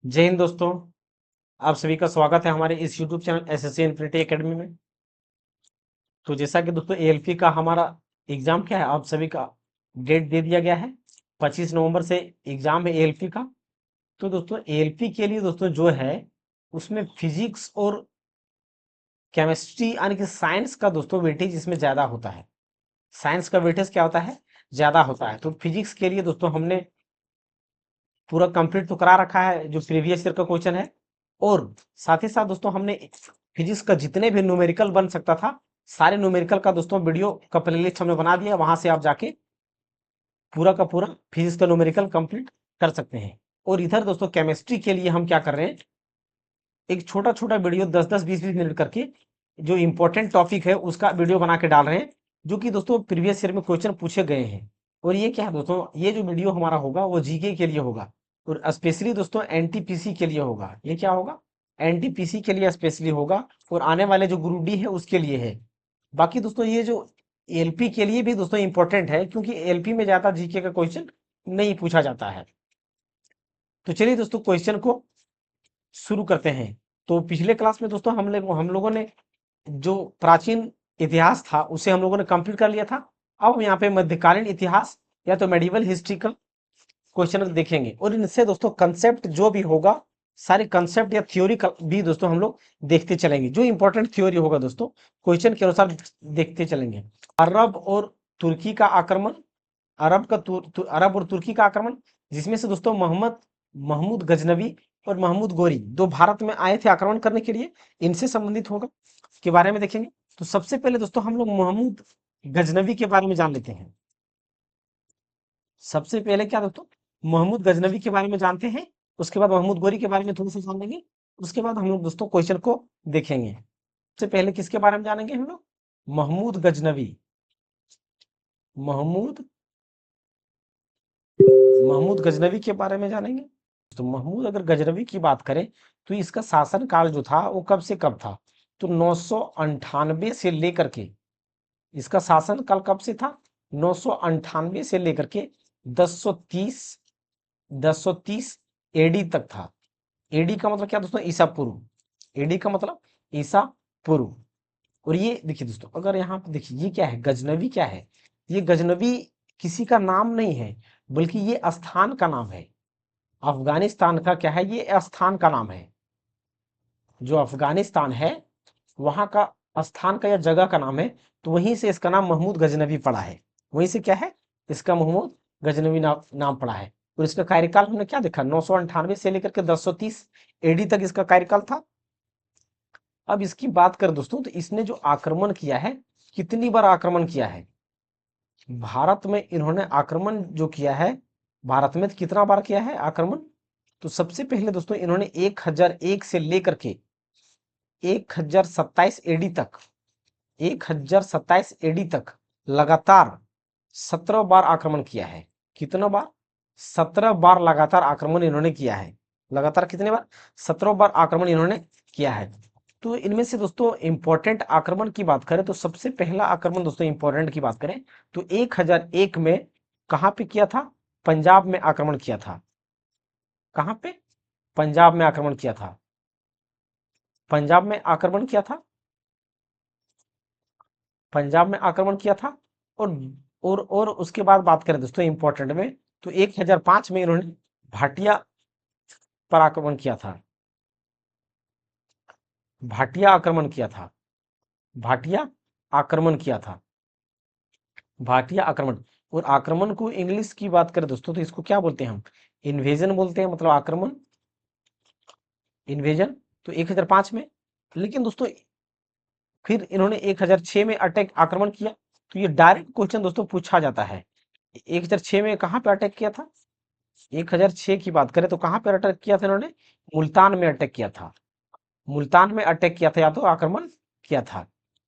जय हिंद दोस्तों। आप सभी का स्वागत है हमारे इस YouTube channel SSC infinity academy में। तो जैसा कि दोस्तों एएलपी का हमारा एग्जाम क्या है, आप सभी का डेट दे दिया गया है। 25 नवंबर से एग्जाम है एएलपी का। तो दोस्तों एएलपी के लिए दोस्तों जो है उसमें फिजिक्स और केमिस्ट्री यानी कि साइंस का दोस्तों वेटेज इसमें ज्यादा होता है। साइंस का वेटेज क्या होता है, ज्यादा होता है। तो फिजिक्स के लिए दोस्तों हमने पूरा कंप्लीट तो करा रखा है जो प्रीवियस ईयर का क्वेश्चन है, और साथ ही साथ दोस्तों हमने फिजिक्स का जितने भी न्यूमेरिकल बन सकता था सारे न्यूमेरिकल का दोस्तों वीडियो का प्लेलिस्ट हमने बना दिया, वहां से आप जाके पूरा का पूरा फिजिक्स का न्यूमेरिकल कंप्लीट कर सकते हैं। और इधर दोस्तों केमिस्ट्री के लिए हम क्या कर रहे हैं, एक छोटा छोटा वीडियो 10-10 20-20 मिनट करके जो इंपॉर्टेंट टॉपिक है उसका वीडियो बना के डाल रहे हैं, जो कि दोस्तों प्रीवियस ईयर में क्वेश्चन पूछे गए हैं। और ये क्या है दोस्तों, ये जो वीडियो हमारा होगा वो जीके के लिए होगा, और स्पेशली दोस्तों एनटीपीसी के लिए होगा। ये क्या होगा, एनटीपीसी के लिए स्पेशली होगा, और आने वाले जो ग्रुप डी है उसके लिए है। बाकी दोस्तों ये जो एलपी के लिए भी दोस्तों इंपॉर्टेंट है, क्योंकि एलपी में ज्यादा जीके का क्वेश्चन नहीं पूछा जाता है। तो चलिए दोस्तों क्वेश्चन को शुरू करते हैं। तो पिछले क्लास में दोस्तों हम लोगों ने जो प्राचीन इतिहास था उसे हम लोगों ने कंप्लीट कर लिया था। अब हम यहाँ पे मध्यकालीन इतिहास या तो मेडिवल हिस्ट्री का क्वेश्चन देखेंगे, और इनसे दोस्तों कंसेप्ट जो भी होगा, सारे कंसेप्ट या थ्योरी भी दोस्तों हम लोग देखते चलेंगे। जो इंपॉर्टेंट थ्योरी होगा दोस्तों क्वेश्चन के अनुसार देखते चलेंगे। अरब और तुर्की का आक्रमण, अरब और तुर्की का आक्रमण, जिसमें से दोस्तों महमूद गजनवी और महमूद गोरी दो भारत में आए थे आक्रमण करने के लिए, इनसे संबंधित होगा के बारे में देखेंगे। तो सबसे पहले दोस्तों हम लोग महमूद गजनवी के बारे में जान लेते हैं। सबसे पहले क्या दोस्तों, महमूद गजनवी के बारे में जानते हैं, उसके बाद महमूद गोरी के बारे में थोड़ा सा जान लेंगे, उसके बाद हम लोग दोस्तों क्वेश्चन को देखेंगे। सबसे पहले किसके बारे में जानेंगे हम लोग, महमूद गजनवी। महमूद महमूद गजनवी के बारे में जानेंगे। तो महमूद अगर गजनवी की बात करें तो इसका शासन काल जो था वो कब से कब था, तो 998 से लेकर के, इसका शासन काल कब से था, 998 से लेकर के 1030 एडी तक था। एडी का मतलब क्या दोस्तों, ईसा पूर्व। एडी का मतलब ईसा पूर्व। और ये देखिए दोस्तों, अगर यहाँ पे देखिए ये क्या है, गजनवी क्या है, ये गजनवी किसी का नाम नहीं है, बल्कि ये स्थान का नाम है। अफगानिस्तान का क्या है, ये स्थान का नाम है। जो अफगानिस्तान है वहां का स्थान का या जगह का नाम है, तो वहीं से इसका नाम महमूद गजनवी पड़ा है। वहीं से क्या है, इसका महमूद गजनवी नाम पड़ा है। और इसका कार्यकाल हमने क्या देखा, 998 से लेकर के 1030 एडी तक इसका कार्यकाल था। अब इसकी बात करें दोस्तों, तो इसने जो आक्रमण किया है, कितनी बार आक्रमण किया है भारत में, इन्होंने आक्रमण जो किया है भारत में, तो कितना बार किया है आक्रमण। तो सबसे पहले दोस्तों इन्होंने 1001 से लेकर के 1027 एडी तक, 1027 एडी तक लगातार 17 बार आक्रमण किया है। कितना बार, 17 बार लगातार आक्रमण इन्होंने किया है। लगातार कितने बार, 17 बार आक्रमण इन्होंने किया है। तो इनमें से दोस्तों इंपॉर्टेंट आक्रमण की बात करें तो सबसे पहला आक्रमण दोस्तों इंपॉर्टेंट की बात करें तो 1001 में कहां पे किया था, पंजाब में आक्रमण किया था। कहां पे, पंजाब में आक्रमण किया था। पंजाब में आक्रमण किया था, पंजाब में आक्रमण किया था। और और उसके बाद बात करें दोस्तों इंपॉर्टेंट में, तो 1005 में इन्होंने भाटिया पर आक्रमण किया था। भाटिया आक्रमण किया था, भाटिया आक्रमण किया था, भाटिया आक्रमण। और आक्रमण को इंग्लिश की बात करें दोस्तों तो इसको क्या बोलते हैं हम, इन्वेजन बोलते हैं, मतलब आक्रमण, इन्वेजन। तो 1005 में, लेकिन दोस्तों फिर इन्होंने 1006 में अटैक आक्रमण किया। तो ये डायरेक्ट क्वेश्चन दोस्तों पूछा जाता है, 1006 में कहां पे अटैक किया था, 1006 की बात करें तो कहां पर अटैक किया था इन्होंने, मुल्तान में अटैक किया था। मुल्तान में अटैक किया था या तो आक्रमण किया था।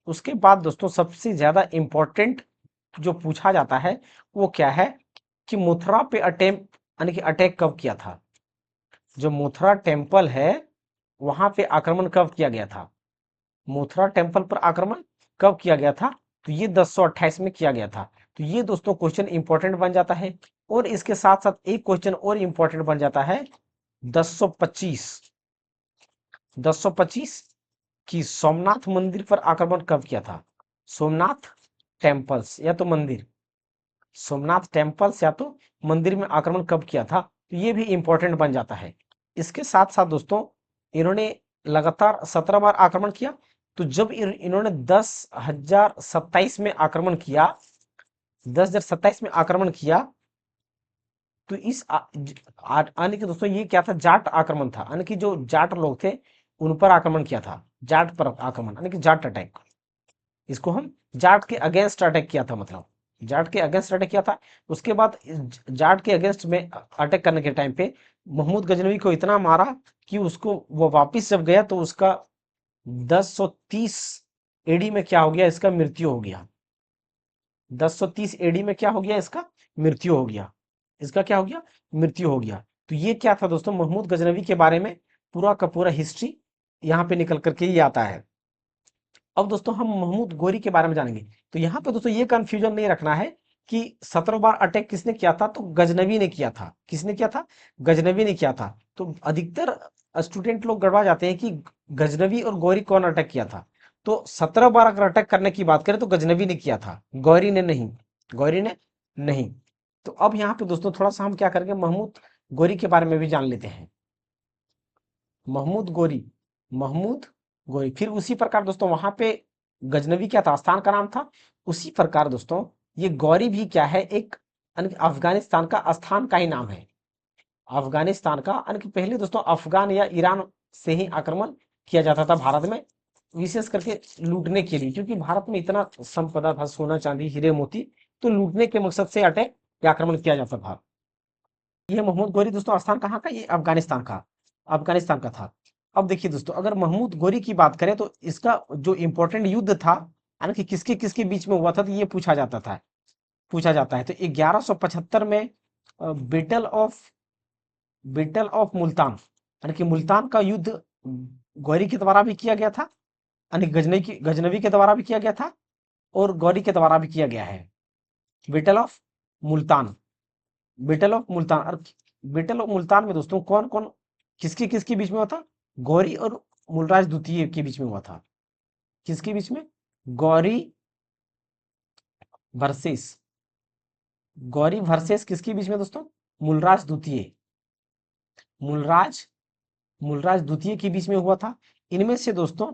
उसके बाद दोस्तों सबसे ज्यादा इंपॉर्टेंट जो पूछा जाता है वो क्या है, कि मथुरा पे अटेम्प्ट यानी कि अटैक कब किया था। जो मथुरा टेम्पल है वहां पे आक्रमण कब किया गया था, मथुरा टेम्पल पर आक्रमण कब किया गया था, तो ये 1028 में किया गया था। तो ये दोस्तों क्वेश्चन इंपॉर्टेंट बन जाता है। और इसके साथ साथ एक क्वेश्चन और इंपॉर्टेंट बन जाता है, 1025 1025 कि सोमनाथ मंदिर पर आक्रमण कब किया था? सोमनाथ टेम्पल्स या तो मंदिर, सोमनाथ टेम्पल्स या तो मंदिर में आक्रमण कब किया था? तो ये भी इंपॉर्टेंट बन जाता है। इसके साथ साथ दोस्तों इन्होंने लगातार 17 बार आक्रमण किया। तो जब इन्होंने 10,027 में आक्रमण किया, 10,027 में आक्रमण किया, तो इस यानी कि दोस्तों ये क्या था? जाट आक्रमण था, यानी कि जो जाट लोग थे उन पर आक्रमण किया था, जाट पर आक्रमण यानी कि जाट अटैक। इसको हम जाट के अगेंस्ट अटैक किया था, मतलब जाट के अगेंस्ट अटैक किया था। उसके बाद जाट के अगेंस्ट में अटैक करने के टाइम पे महमूद गजनवी को इतना मारा कि उसको वो वापिस जब गया तो उसका 1030 एडी में क्या हो गया? इसका मृत्यु हो गया। 1030 एडी में क्या हो गया? इसका मृत्यु हो गया। इसका क्या हो गया? मृत्यु हो गया। तो ये क्या था दोस्तों? महमूद गजनवी के बारे में पूरा का पूरा हिस्ट्री यहाँ पे निकल करके ये आता है। अब दोस्तों हम महमूद गोरी के बारे में जानेंगे। तो यहाँ पे दोस्तों ये कंफ्यूजन नहीं रखना है कि 17 बार अटैक किसने किया था? तो गजनवी ने किया था। किसने किया था? गजनवी ने किया था। तो अधिकतर स्टूडेंट लोग गड़बड़ा जाते हैं कि गजनवी और गौरी कौन अटैक किया था। तो 17 बार अगर अटैक करने की बात करें तो गजनवी ने किया था, गौरी ने नहीं। गौरी ने नहीं। तो अब यहाँ पे दोस्तों थोड़ा सा हम क्या करेंगे, महमूद गोरी के बारे में भी जान लेते हैं। महमूद गोरी, महमूद गोरी। फिर उसी प्रकार दोस्तों वहां पे गजनवी क्या था? स्थान का नाम था। उसी प्रकार दोस्तों ये गौरी भी क्या है? एक यानी कि अफगानिस्तान का स्थान का ही नाम है। अफगानिस्तान का यानी कि पहले दोस्तों अफगान या ईरान से ही आक्रमण किया जाता था भारत में, विशेष करके लूटने के लिए, क्योंकि भारत में इतना संपदा था, सोना चांदी हीरे मोती, तो लूटने के मकसद से अटैक या आक्रमण किया जाता था। ये महमूद गोरी दोस्तों स्थान कहाँ का? ये अफगानिस्तान का, अफगानिस्तान का था। अब देखिए दोस्तों अगर महमूद गोरी की बात करें तो इसका जो इंपॉर्टेंट युद्ध था यानी कि किसके किसके बीच में हुआ था, तो ये पूछा जाता था, पूछा जाता है। तो 1175 में बैटल ऑफ मुल्तान यानी कि मुल्तान का युद्ध गौरी के द्वारा भी किया गया था, यानी गजनवी के द्वारा भी किया गया था और गौरी के द्वारा भी किया गया है। Battle of Multan, battle of Multan. और बैटल ऑफ मुल्तान में दोस्तों कौन कौन किसके किसके बीच में हुआ था? गौरी और मूलराज द्वितीय के बीच में हुआ था। किसके बीच में? गौरी वर्सेस, गौरी वर्सेस किसके बीच में दोस्तों? मूलराज द्वितीय, मूलराज मूलराज द्वितीय के बीच में हुआ था। इनमें से दोस्तों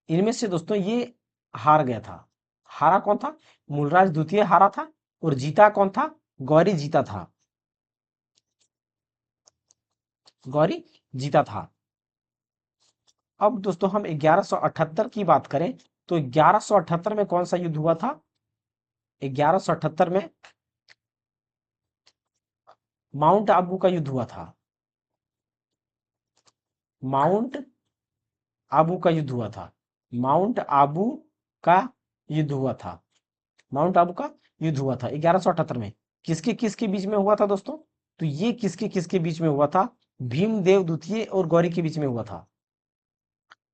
इनमें से दोस्तों ये हार गया था। हारा कौन था? मूलराज द्वितीय हारा था और जीता कौन था? गौरी जीता था, गौरी जीता था। अब दोस्तों हम 1178 की बात करें तो 1178 में कौन सा युद्ध हुआ था? 1178 में माउंट आबू का युद्ध हुआ था। माउंट आबू का युद्ध हुआ था। माउंट आबू का युद्ध हुआ था। माउंट आबू का युद्ध हुआ था 1178 में। किसके किसके बीच में हुआ था दोस्तों? तो ये किसके किसके बीच में हुआ था? भीमदेव द्वितीय और गौरी के बीच में हुआ था।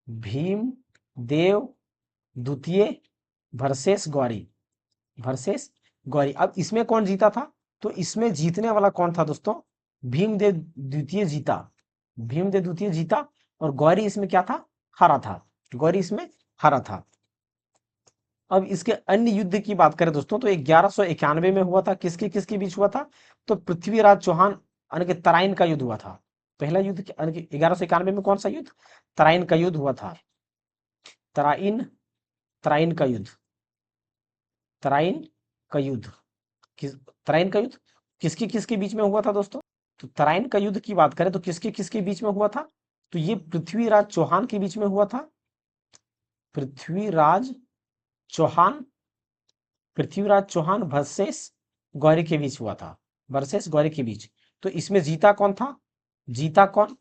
भीमदेव द्वितीय वर्सेस गौरी, वर्सेस गौरी। अब इसमें कौन जीता था? तो इसमें जीतने वाला कौन था दोस्तों? भीमदेव द्वितीय जीता, भीमदेव द्वितीय जीता और गौरी इसमें क्या था? हारा था, गौरी इसमें हारा था। अब इसके अन्य युद्ध की बात करें दोस्तों तो 1191 में हुआ था। किसके किसके बीच हुआ था? तो पृथ्वीराज चौहान यानी कि तराइन का युद्ध हुआ था। पहला युद्ध यानी कि 1191 में कौन सा युद्ध? तराइन का युद्ध हुआ था। तराइन, तराइन का युद्ध, तराइन का युद्ध। तराइन का युद्ध किसके किसके बीच में हुआ था दोस्तों? तो तराइन का युद्ध की बात करें तो किसके किसके बीच में हुआ था? तो ये पृथ्वीराज चौहान के बीच में हुआ था। पृथ्वीराज चौहान, पृथ्वीराज चौहान वर्सेस गौरी के बीच हुआ था, वर्सेस गौरी के बीच। तो इसमें जीता कौन था? जीता कौन?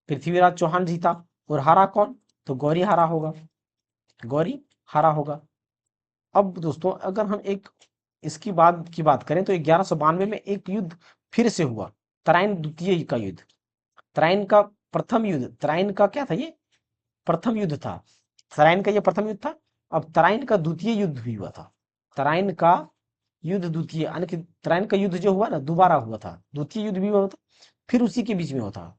पृथ्वीराज चौहान जीता। और हारा कौन? तो गौरी हारा होगा, गौरी हारा होगा। अब दोस्तों अगर हम एक इसकी बात की बात करें तो 1192 में एक युद्ध फिर से हुआ, तराइन द्वितीय का युद्ध। तराइन का प्रथम युद्ध, तराइन का क्या था? ये प्रथम युद्ध था। तराइन का ये प्रथम युद्ध था। अब तराइन का द्वितीय युद्ध भी हुआ था। तराइन का युद्ध द्वितीय यानी कि तराइन का युद्ध जो हुआ ना दोबारा हुआ था, द्वितीय युद्ध भी हुआ था। फिर उसी के बीच में हुआ था।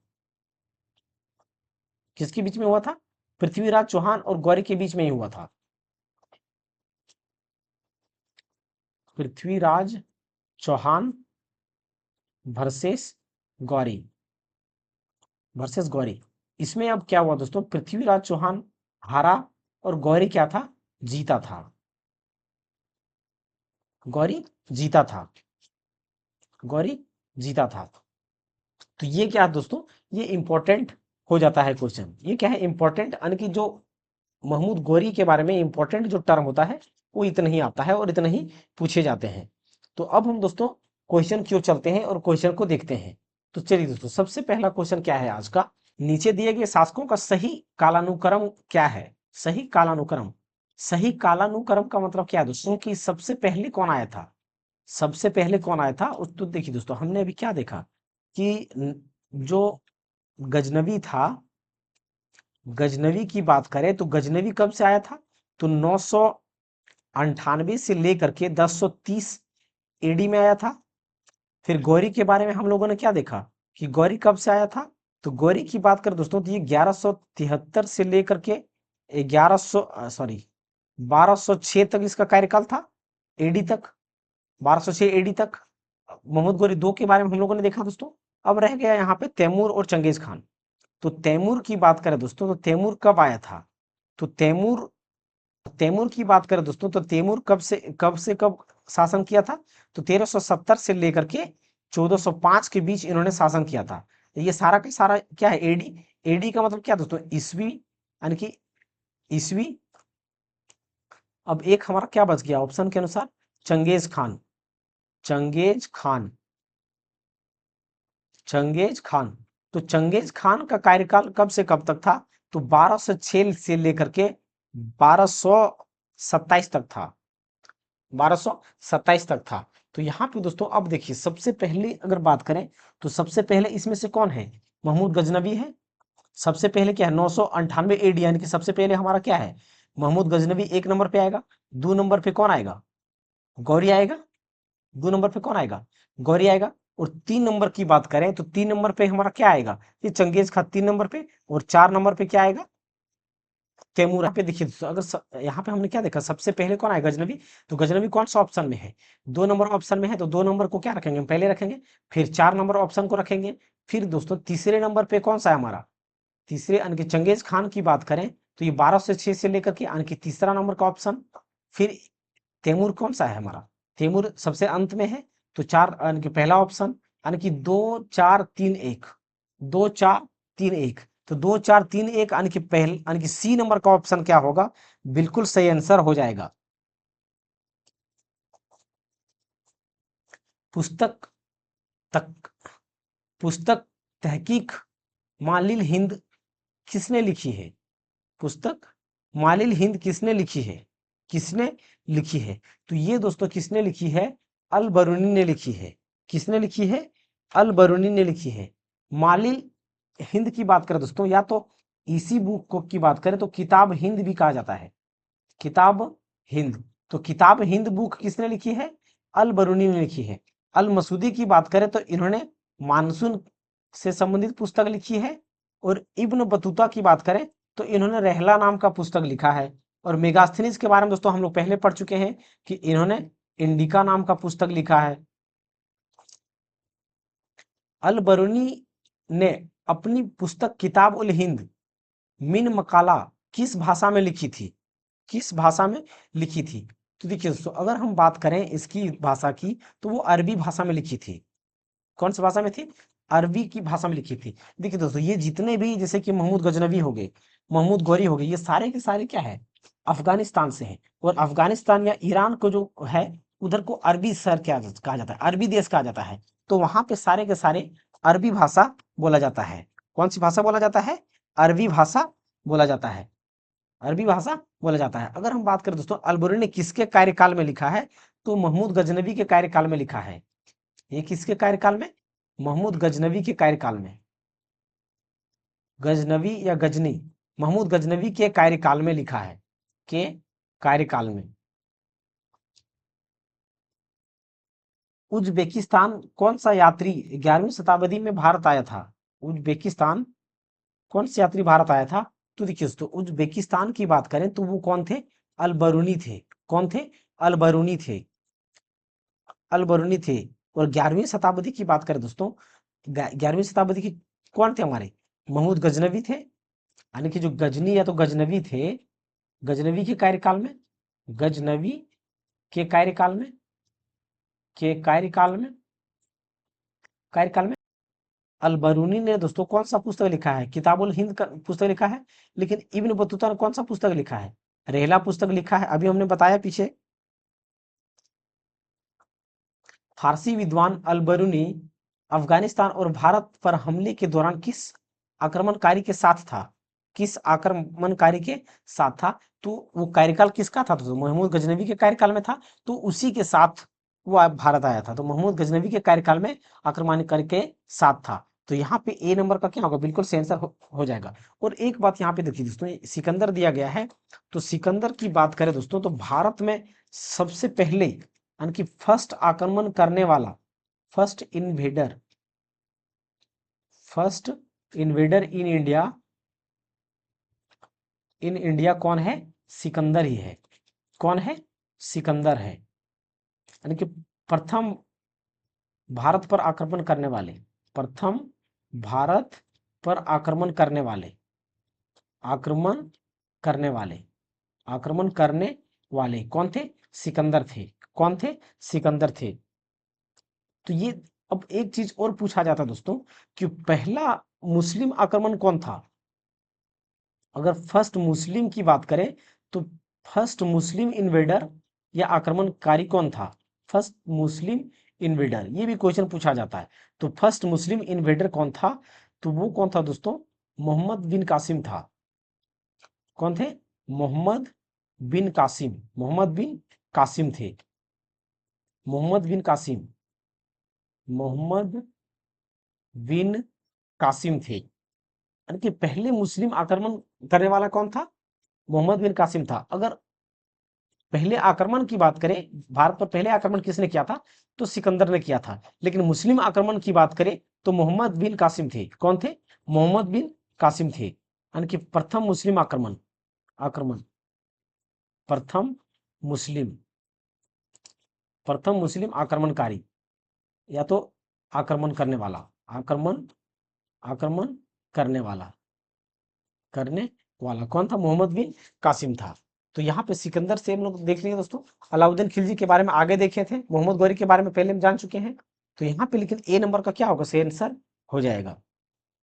किसके बीच में हुआ था? पृथ्वीराज चौहान और गौरी के बीच में ही हुआ था। Prithviraj Chauhan versus Ghori, versus Ghori. इसमें अब क्या हुआ दोस्तों, पृथ्वीराज चौहान हारा और गौरी क्या था? जीता था। गौरी जीता था। गौरी जीता था। तो ये क्या है दोस्तों, ये इंपॉर्टेंट हो जाता है क्वेश्चन। ये क्या है? इंपॉर्टेंट, यानी कि जो महमूद गौरी के बारे में इंपॉर्टेंट जो टर्म होता है वो इतना ही आता है और इतना ही पूछे जाते हैं। तो अब हम दोस्तों क्वेश्चन की ओर चलते हैं और क्वेश्चन को देखते हैं। तो चलिए दोस्तों, सबसे पहला क्वेश्चन क्या है आज का, नीचे दिए गए शासकों का सही कालानुक्रम क्या है? सही कालानुक्रम। सही कालानुक्रम का मतलब क्या है दोस्तों, कि सबसे पहले कौन आया था? सबसे पहले कौन आया था उस, तो देखिए दोस्तों, हमने अभी क्या देखा कि जो गजनवी था, गजनवी की बात करें तो गजनवी कब से आया था? तो 998 से लेकर के 1030 एडी में आया था। फिर गौरी के बारे में हम लोगों ने क्या देखा कि गौरी कब से आया था? तो गौरी की बात करें दोस्तों तो ये 1173 से लेकर के 1100 सॉरी 1206 तक इसका कार्यकाल था, एडी तक, 1206 एडी तक। मोहम्मद गौरी दो के बारे में हम लोगों ने देखा दोस्तों। अब रह गया यहाँ पे तैमूर और चंगेज खान। तो तैमूर की बात करें दोस्तों तो तैमूर कब आया था? तो तैमूर, तैमूर की बात करें दोस्तों तो तैमूर कब शासन किया था? तो 1370 से लेकर के 1405 के बीच इन्होंने शासन किया था। ये सारा का सारा क्या है? एडी। एडी का मतलब क्या दोस्तों? ईसवी, यानी कि ईसवी। अब एक हमारा क्या बच गया ऑप्शन के अनुसार? चंगेज खान। चंगेज खान। चंगेज खान। तो चंगेज खान का कार्यकाल कब से कब तक था? तो 1206 से लेकर के 1227 तक था। 1227 तक था। तो यहाँ पे दोस्तों अब देखिए, सबसे पहले अगर बात करें तो सबसे पहले इसमें से कौन है? महमूद गजनवी है। सबसे पहले क्या है? 998 एडी, यानी कि सबसे पहले हमारा क्या है? महमूद गजनवी एक नंबर पे आएगा। दो नंबर पे कौन आएगा? गौरी आएगा। दो नंबर पे कौन आएगा? गौरी आएगा। और तीन नंबर की बात करें तो तीन नंबर पे हमारा क्या आएगा? ये चंगेज खान तीन नंबर पे। और चार नंबर पे क्या आएगा? तैमूर। यहाँ पे देखिए दोस्तों, अगर यहाँ पे हमने क्या देखा, सबसे पहले कौन आएगा? गजनवी। तो गजनवी कौन सा ऑप्शन में है? दो नंबर ऑप्शन में है, तो दो नंबर को क्या रखेंगे? हम पहले रखेंगे। फिर चार नंबर ऑप्शन को रखेंगे। फिर दोस्तों तीसरे नंबर पे कौन सा है हमारा? तीसरे, यानी कि चंगेज खान की बात करें तो ये 1206 से लेकर के, यानी कि तीसरा नंबर का ऑप्शन। फिर तैमूर कौन सा है हमारा? तैमूर सबसे अंत में है। तो चार, यानी कि पहला ऑप्शन, यानी कि 2 4 3 1। 2 4 3 1। तो 2 4 3 1, यानी कि पहले, यानी कि सी नंबर का ऑप्शन क्या होगा? बिल्कुल सही आंसर हो जाएगा। पुस्तक तक पुस्तक तहकीक मालिल हिंद किसने लिखी है? पुस्तक मालिल हिंद किसने लिखी है? किसने लिखी है? तो ये दोस्तों किसने लिखी है? अल बरूनी ने लिखी है। किसने लिखी है? अल बरूनी ने लिखी है। मालिल हिंद की बात करें दोस्तों, या तो इसी बुक को की बात करें तो किताब हिंद भी कहा जाता है। किताब हिंद। तो किताब हिंद बुक किसने लिखी है? अल बरूनी ने लिखी है। अल मसूदी की बात करें तो इन्होंने मानसून से संबंधित पुस्तक लिखी है। और इब्न बतूता की बात करें तो इन्होंने रहला नाम का पुस्तक लिखा है। और मेगास्थनीज के बारे में दोस्तों हम लोग पहले पढ़ चुके हैं कि इन्होंने इंडिका नाम का पुस्तक लिखा है। अल बरूनी ने अपनी पुस्तक किताब उल हिंद मिन मकाला किस भाषा में लिखी थी? किस भाषा में लिखी थी? तो देखिए दोस्तों, अगर हम बात करें इसकी भाषा की तो वो अरबी भाषा में लिखी थी। कौन सी भाषा में थी? अरबी की भाषा में लिखी थी। देखिए दोस्तों, ये जितने भी जैसे कि महमूद गजनवी हो गए, महमूद गौरी हो गए, ये सारे के सारे क्या है? अफगानिस्तान से हैं। और अफगानिस्तान या ईरान को जो है, उधर को अरबी सर क्या कहा जाता है? अरबी देश कहा जाता है। तो वहां पे सारे के सारे अरबी भाषा बोला जाता है। कौन सी भाषा बोला जाता है? अरबी भाषा बोला जाता है। अरबी भाषा बोला जाता है। अगर हम बात करें दोस्तों अलबरूनी ने किसके कार्यकाल में लिखा है, तो महमूद गजनवी के कार्यकाल में लिखा है। ये किसके कार्यकाल में? महमूद गजनवी के कार्यकाल में। गजनवी या गजनी, महमूद गजनवी के कार्यकाल में लिखा है। के कार्यकाल में। उज्बेकिस्तान कौन सा यात्री 11वीं शताब्दी में भारत आया था? उज्बेकिस्तान कौन से यात्री भारत आया था? तो देखिए दोस्तों, उज्बेकिस्तान की बात करें तो वो कौन थे? अलबरूनी थे। कौन थे? अलबरूनी थे। अलबरूनी थे। और 11वीं शताब्दी की बात करें दोस्तों, 11वीं शताब्दी की कौन थे हमारे? महमूद गजनवी थे। यानी कि जो गजनी या तो गजनवी थे, गजनवी के कार्यकाल में, गजनवी के कार्यकाल में, के कार्यकाल में अलबरूनी ने दोस्तों कौन सा पुस्तक लिखा है? किताबुल हिंद का पुस्तक लिखा है। लेकिन इब्न बतूता ने कौन सा पुस्तक लिखा है? रेहला पुस्तक लिखा है। अभी हमने बताया पीछे। फारसी विद्वान अलबरूनी अफगानिस्तान और भारत पर हमले के दौरान किस आक्रमणकारी के साथ था? किस आक्रमणकारी के साथ था? तो वो कार्यकाल किसका था? तो महमूद गजनवी के कार्यकाल में था। तो उसी के साथ वो भारत आया था। तो महमूद गजनवी के कार्यकाल में आक्रमणकारी के साथ था। तो यहाँ पे ए नंबर का क्या होगा? बिल्कुल सही आंसर हो जाएगा। और एक बात यहाँ पे देखिए दोस्तों, सिकंदर दिया गया है। तो सिकंदर की बात करें दोस्तों, तो भारत में सबसे पहले यानी कि फर्स्ट आक्रमण करने वाला, first invader, first invader in India कौन है? सिकंदर ही है। कौन है? सिकंदर है। यानी कि प्रथम भारत पर आक्रमण करने वाले, प्रथम भारत पर आक्रमण करने वाले, आक्रमण करने वाले, आक्रमण करने वाले कौन थे? सिकंदर थे। कौन थे? सिकंदर थे। तो ये अब एक चीज और पूछा जाता है दोस्तों कि पहला मुस्लिम आक्रमण कौन था? अगर फर्स्ट मुस्लिम की बात करें तो फर्स्ट मुस्लिम इन्वेडर या आक्रमणकारी कौन था? फर्स्ट मुस्लिम इन्वेडर, ये भी क्वेश्चन पूछा जाता है। तो फर्स्ट मुस्लिम इन्वेडर कौन था? तो वो कौन था दोस्तों? मोहम्मद बिन कासिम था। कौन थे? मोहम्मद बिन कासिम। मोहम्मद बिन कासिम थे। मोहम्मद बिन कासिम, मोहम्मद बिन कासिम थे। यानी कि पहले मुस्लिम आक्रमण करने वाला कौन था? मोहम्मद बिन कासिम था। अगर पहले आक्रमण की बात करें, भारत पर पहले आक्रमण किसने किया था? तो सिकंदर ने किया था। लेकिन मुस्लिम आक्रमण की बात करें तो मोहम्मद बिन कासिम थे। कौन थे? मोहम्मद बिन कासिम थे। यानी कि प्रथम मुस्लिम आक्रमण, आक्रमण, प्रथम मुस्लिम, प्रथम मुस्लिम आक्रमणकारी या तो आक्रमण करने वाला, आक्रमण, आक्रमण करने वाला, करने वाला कौन था? मोहम्मद बिन कासिम था। तो यहाँ पे सिकंदर से हम लोग देख लिए दोस्तों। अलाउद्दीन खिलजी के बारे में आगे देखे थे, मोहम्मद गौरी के बारे में पहले हम जान चुके हैं। तो यहाँ पे लेकिन ए नंबर का क्या होगा? सही आंसर हो जाएगा।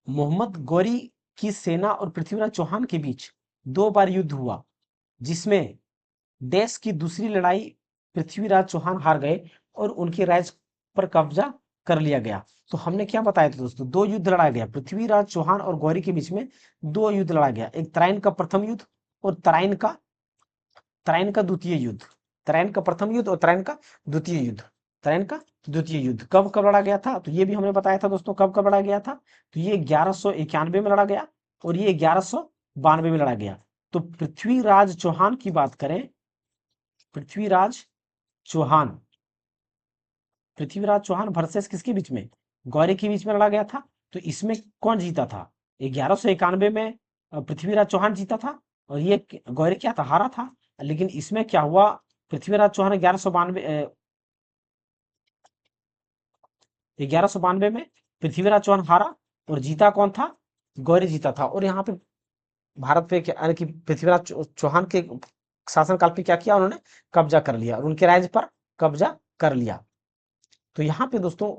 मोहम्मद गौरी की सेना और पृथ्वीराज चौहान के बीच 2 बार युद्ध हुआ, जिसमें देश की दूसरी लड़ाई पृथ्वीराज चौहान हार गए और उनके राज्य पर कब्जा कर लिया गया। तो हमने क्या बताया था दोस्तों? 2 युद्ध लड़ा गया, पृथ्वीराज चौहान और गौरी के बीच में 2 युद्ध लड़ा गया। एक तराइन का प्रथम युद्ध और तराइन का द्वितीय युद्ध। तराइन का प्रथम युद्ध और तराइन का द्वितीय युद्ध। तराइन का द्वितीय युद्ध कब कब लड़ा गया था? तो ये भी हमने बताया था दोस्तों, कब कब लड़ा गया था। तो ये 1191 में लड़ा गया और ये 1192 में लड़ा गया। तो पृथ्वीराज चौहान की बात करें, पृथ्वीराज चौहान, पृथ्वीराज चौहान वर्सेस किसके बीच में? गौरी के बीच में लड़ा गया था। तो इसमें कौन जीता था? 1191 में पृथ्वीराज चौहान जीता था और ये गौरी क्या था? हारा था। लेकिन इसमें क्या हुआ? पृथ्वीराज चौहान 1192 में पृथ्वीराज चौहान हारा और जीता कौन था? गौरी जीता था। और यहाँ पे भारत पे यानी कि पृथ्वीराज चौहान के शासनकाल पे क्या किया उन्होंने? कब्जा कर लिया और उनके राज्य पर कब्जा कर लिया। तो यहाँ पे दोस्तों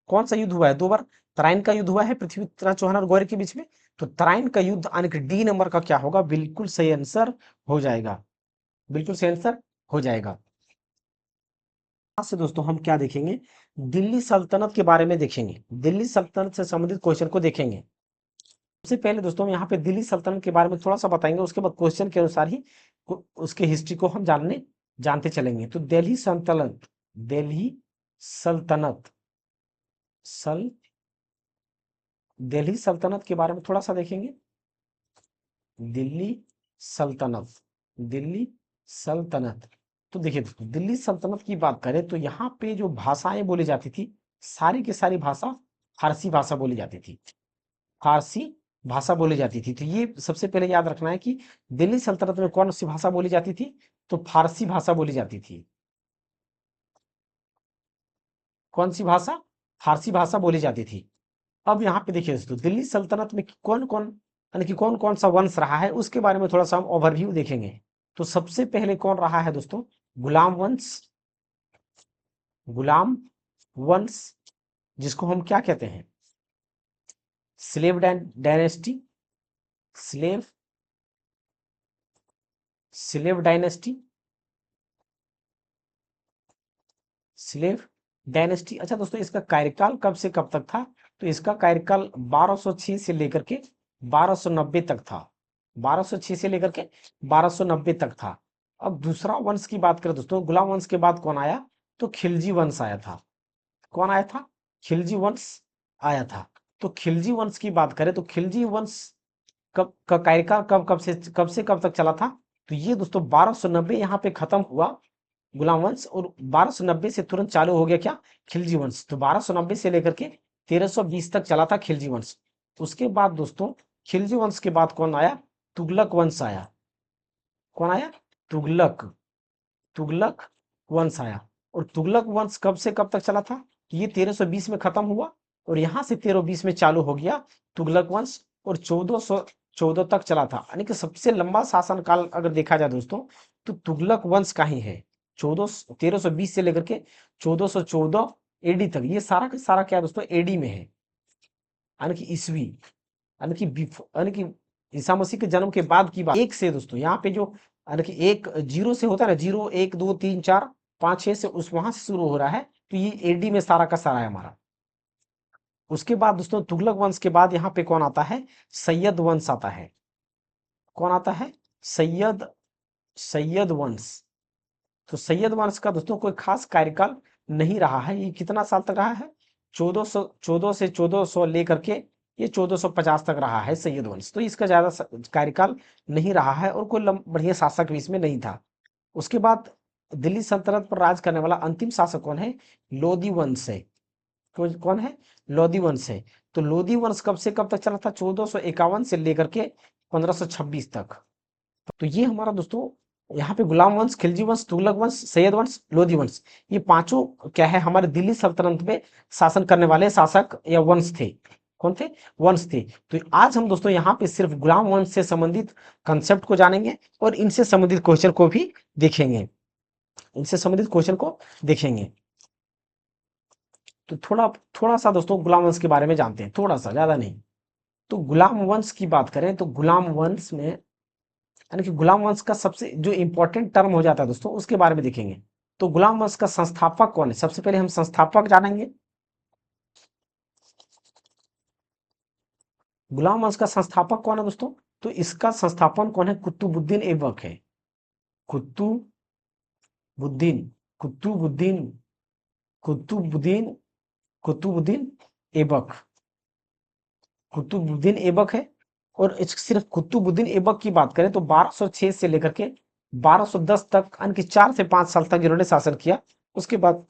कौन सा युद्ध हुआ है? 2 बार तराइन का युद्ध हुआ है पृथ्वीराज चौहान और गौरी के बीच में। तो तराइन का युद्ध यानी कि डी नंबर का क्या होगा? बिल्कुल सही आंसर हो जाएगा। बिल्कुल सही आंसर हो जाएगा। यहाँ से दोस्तों हम क्या देखेंगे? दिल्ली सल्तनत के बारे में देखेंगे। दिल्ली सल्तनत से संबंधित क्वेश्चन को देखेंगे। सबसे पहले दोस्तों हम यहाँ पे दिल्ली सल्तनत के बारे में थोड़ा सा बताएंगे, उसके बाद क्वेश्चन के अनुसार ही उसके हिस्ट्री को हम जानते चलेंगे। तो दिल्ली सल्तनत, दिल्ली सल्तनत, सल दिल्ली सल्तनत के बारे में थोड़ा सा देखेंगे। दिल्ली सल्तनत, दिल्ली सल्तनत। तो देखिए दोस्तों, दिल्ली सल्तनत की बात करें तो यहाँ पे जो भाषाएं बोली जाती थी, सारी की सारी भाषा फारसी भाषा बोली जाती थी। फारसी भाषा बोली जाती थी। तो ये सबसे पहले याद रखना है कि दिल्ली सल्तनत में कौन सी भाषा बोली जाती थी, तो फारसी भाषा बोली जाती थी। कौन सी भाषा? फारसी भाषा बोली जाती थी। अब यहाँ पे देखिए दोस्तों, दिल्ली सल्तनत में कौन कौन, यानी कि कौन कौन सा वंश रहा है, उसके बारे में थोड़ा सा हम ओवरव्यू देखेंगे। तो सबसे पहले कौन रहा है दोस्तों? गुलाम वंश। गुलाम वंश, जिसको हम क्या कहते हैं? Slave dynasty. Slave slave dynasty. Slave dynasty. अच्छा दोस्तों, इसका कार्यकाल कब से कब तक था? तो इसका कार्यकाल 1206 से लेकर के 1290 तक था। 1206 से लेकर के 1290 तक था। अब दूसरा वंश की बात करें दोस्तों, गुलाम वंश के बाद कौन आया? तो खिलजी वंश आया था। कौन आया था? खिलजी वंश आया था। तो खिलजी वंश की बात करें तो खिलजी वंश कब का कार्यकाल कब से कब तक चला था? तो ये दोस्तों 1290 यहाँ पे खत्म हुआ गुलाम वंश, और 1290 से तुरंत चालू हो गया क्या? खिलजी वंश। तो 1290 से लेकर के 1320 तक चला था खिलजी वंश। उसके बाद दोस्तों, खिलजी वंश के बाद कौन आया? तुगलक वंश आया। कौन आया? तुगलक। तुगलक वंश आया। और तुगलक वंश कब से कब तक चला था? ये 1320 में खत्म हुआ, और यहां से 1320 में चालू हो गया तुगलक वंश, और 1414 तक चला था। यानी कि सबसे लंबा शासनकाल अगर देखा जाए दोस्तों, तो तुगलक वंश का ही है। 1320 से लेकर के 1414 एडी तक, ये सारा का सारा क्या है दोस्तों? एडी में है, यानी कि ईस्वी, यानी कि ईसा मसीह के जन्म के बाद की बात। एक से दोस्तों यहाँ पे जो, यानी कि एक जीरो से होता है ना, 0 1 2 3 4 5 6 से, उस वहां से शुरू हो रहा है। तो ये एडी में सारा का सारा है हमारा। उसके बाद दोस्तों, तुगलक वंश के बाद यहाँ पे कौन आता है? सैयद वंश आता है। कौन आता है? सैयद सैयद वंश। तो सैयद वंश का दोस्तों कोई खास कार्यकाल नहीं रहा है। ये कितना साल तक रहा है? 1414 से 1400 लेकर के ये 1450 तक रहा है सैयद वंश। तो इसका ज्यादा कार्यकाल नहीं रहा है, और कोई बढ़िया शासक भी इसमें नहीं था। उसके बाद दिल्ली सल्तनत पर राज करने वाला अंतिम शासक कौन है? लोधी वंश है। कौन है? लोधी वंश है। तो लोधी वंश कब से कब तक चला था? 1451 से लेकर के 1526 तक। तो ये हमारा दोस्तों यहाँ पे गुलाम वंश, खिलजी वंश, तुगलक वंश, सैयद वंश, लोधी वंश, ये पांचों क्या है? हमारे दिल्ली सल्तनत में शासन करने वाले शासक या वंश थे। कौन थे? वंश थे। तो आज हम दोस्तों यहाँ पे सिर्फ गुलाम वंश से संबंधित कंसेप्ट को जानेंगे, और इनसे संबंधित क्वेश्चन को भी देखेंगे। इनसे संबंधित क्वेश्चन को देखेंगे। तो थोड़ा थोड़ा सा दोस्तों गुलाम वंश के बारे में जानते हैं, थोड़ा सा, ज्यादा नहीं। तो गुलाम वंश की बात करें तो गुलाम वंश में, यानी कि गुलाम वंश का सबसे जो इंपॉर्टेंट टर्म हो जाता है दोस्तों, उसके बारे में देखेंगे। तो गुलाम वंश का संस्थापक कौन है? सबसे पहले हम संस्थापक जानेंगे। गुलाम वंश का संस्थापक कौन है दोस्तों? तो इसका संस्थापन कौन है? कुतुबुद्दीन ऐबक है। कुतुबुद्दीन कुतुबुद्दीन कुतुबुद्दीन कुतुबुद्दीन ऐबक। कुतुबुद्दीन ऐबक है। और सिर्फ कुतुबुद्दीन ऐबक की बात करें तो 1206 से लेकर के 1210 तक, यानी कि 4 से 5 साल तक इन्होंने शासन किया। उसके बाद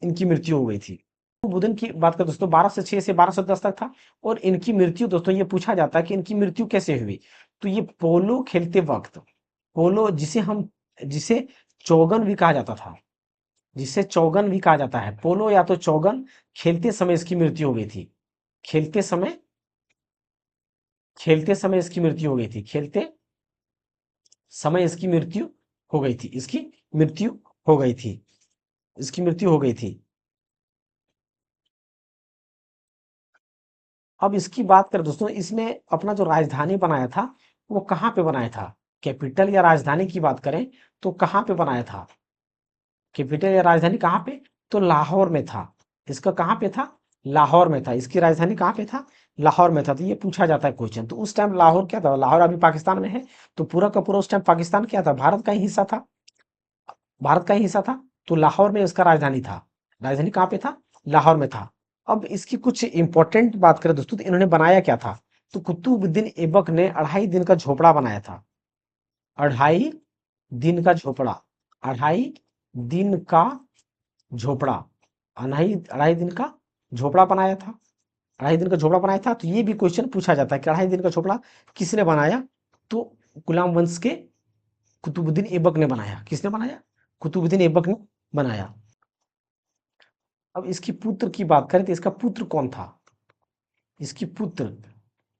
इनकी मृत्यु हो गई थी। कुतुबुद्दीन की बात करें दोस्तों, 1206 से 1210 तक था। और इनकी मृत्यु दोस्तों, ये पूछा जाता है कि इनकी मृत्यु कैसे हुई। तो ये पोलो खेलते वक्त, पोलो जिसे चौगन भी कहा जाता था, जिसे चौगन भी कहा जाता है, पोलो या तो चौगन, खेलते समय इसकी मृत्यु हो गई थी। खेलते समय खेलते समय इसकी मृत्यु हो गई थी। खेलते समय इसकी मृत्यु हो गई थी। इसकी मृत्यु हो गई थी। इसकी मृत्यु हो गई थी। अब इसकी बात करें दोस्तों, इसने अपना जो राजधानी बनाया था, वो कहाँ पे बनाया था? कैपिटल या राजधानी की बात करें तो कहाँ पे बनाया था? कैपिटल या राजधानी कहाँ पे? तो लाहौर में था। इसका कहाँ पे था? लाहौर में था। इसकी राजधानी कहाँ पे था? लाहौर में था। तो ये पूछा जाता है क्वेश्चन। तो उस टाइम लाहौर क्या था? लाहौर अभी पाकिस्तान में है। तो पूरा का पूरा उस टाइम पाकिस्तान क्या था? भारत का ही हिस्सा था। भारत का ही हिस्सा था। तो लाहौर में इसका राजधानी था। राजधानी कहाँ पे था? लाहौर में था। अब इसकी कुछ इंपॉर्टेंट बात करें दोस्तों, तो इन्होंने बनाया क्या था? तो कुतुबुद्दीन ऐबक ने 2.5 दिन का झोपड़ा बनाया था। 2.5 दिन का झोपड़ा। अढ़ाई दिन का झोपड़ा, अढ़ाई दिन का झोपड़ा बनाया था। अढ़ाई दिन का झोपड़ा बनाया था, तो ये भी क्वेश्चन पूछा जाता है कि अढ़ाई दिन का झोपड़ा किसने बनाया? तो गुलाम वंश के कुतुबुद्दीन ऐबक ने बनाया। किसने बनाया? कुतुबुद्दीन ऐबक ने बनाया। अब इसकी पुत्र की बात करें तो इसका पुत्र कौन था? इसकी पुत्र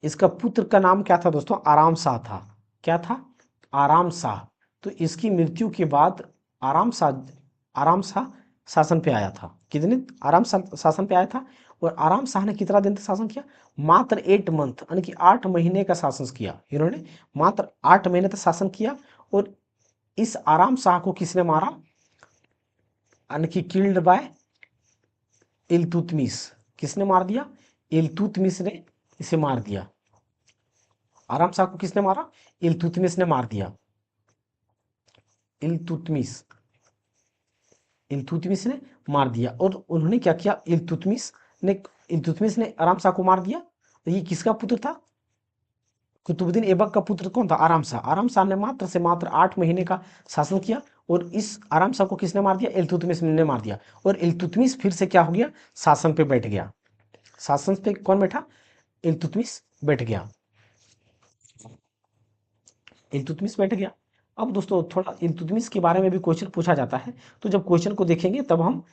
इसका पुत्र का नाम क्या था दोस्तों? आराम शाह था। क्या था? आराम शाह। तो इसकी मृत्यु के बाद आराम शाह शासन पे आया था। कितने? आराम शाह शासन पे आया था। और आराम शाह ने कितना दिन तक शासन किया? मात्र 8 मंथ, यानी कि 8 महीने का शासन किया इन्होंने। मात्र 8 महीने तक शासन किया। और इस आराम शाह को किसने मारा? यानी कि किल्ड बाय इल्तुतमिश। किसने मार दिया? इल्तुतमिश ने इसे मार दिया। आराम शाह को किसने मारा? इल्तुतमिश ने मार दिया। इल्तुतमिश इल्तुतमिश ने मार दिया। और उन्होंने क्या किया? इल्तुतमिश ने आराम शाह को मार दिया। तो ये किसका पुत्र था? कुतुबुद्दीन ऐबक का पुत्र कौन था? आराम शाह। आराम शाह ने मात्र से मात्र 8 महीने का शासन किया। और इस आराम शाह को किसने मार दिया? इल्तुतमिश ने मार दिया। और इल्तुतमिश फिर से क्या हो गया? शासन पे बैठ गया। शासन पे कौन बैठा? इल्तुतमिश बैठ गया। इल्तुतमिश बैठ गया। अब दोस्तों थोड़ा इल्तुतमिश के बारे में भी क्वेश्चन पूछा जाता है। तो जब क्वेश्चन को देखेंगे तब हम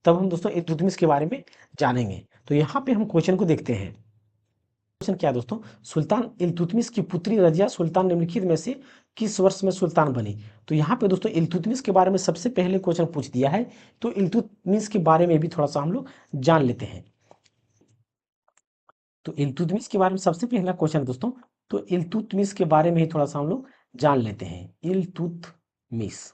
दोस्तों इल्तुतमिश के बारे में जानेंगे। तो यहाँ पे हम क्वेश्चन को देखते हैं। क्वेश्चन क्या है दोस्तों? सुल्तान इल्तुतमिश की पुत्री रजिया सुल्तान निम्नलिखित में से किस वर्ष में सुल्तान बनी? तो यहाँ पे दोस्तों इल्तुतमिश के बारे में सबसे पहले क्वेश्चन पूछ दिया है। तो इल्तुतमिश के बारे में भी थोड़ा सा हम लोग जान लेते हैं। तो इल्तुतमिश के बारे में सबसे पहला क्वेश्चन दोस्तों, तो इल्तुतमिश के बारे में ही थोड़ा सा हम लोग जान लेते हैं। इल्तुतमिश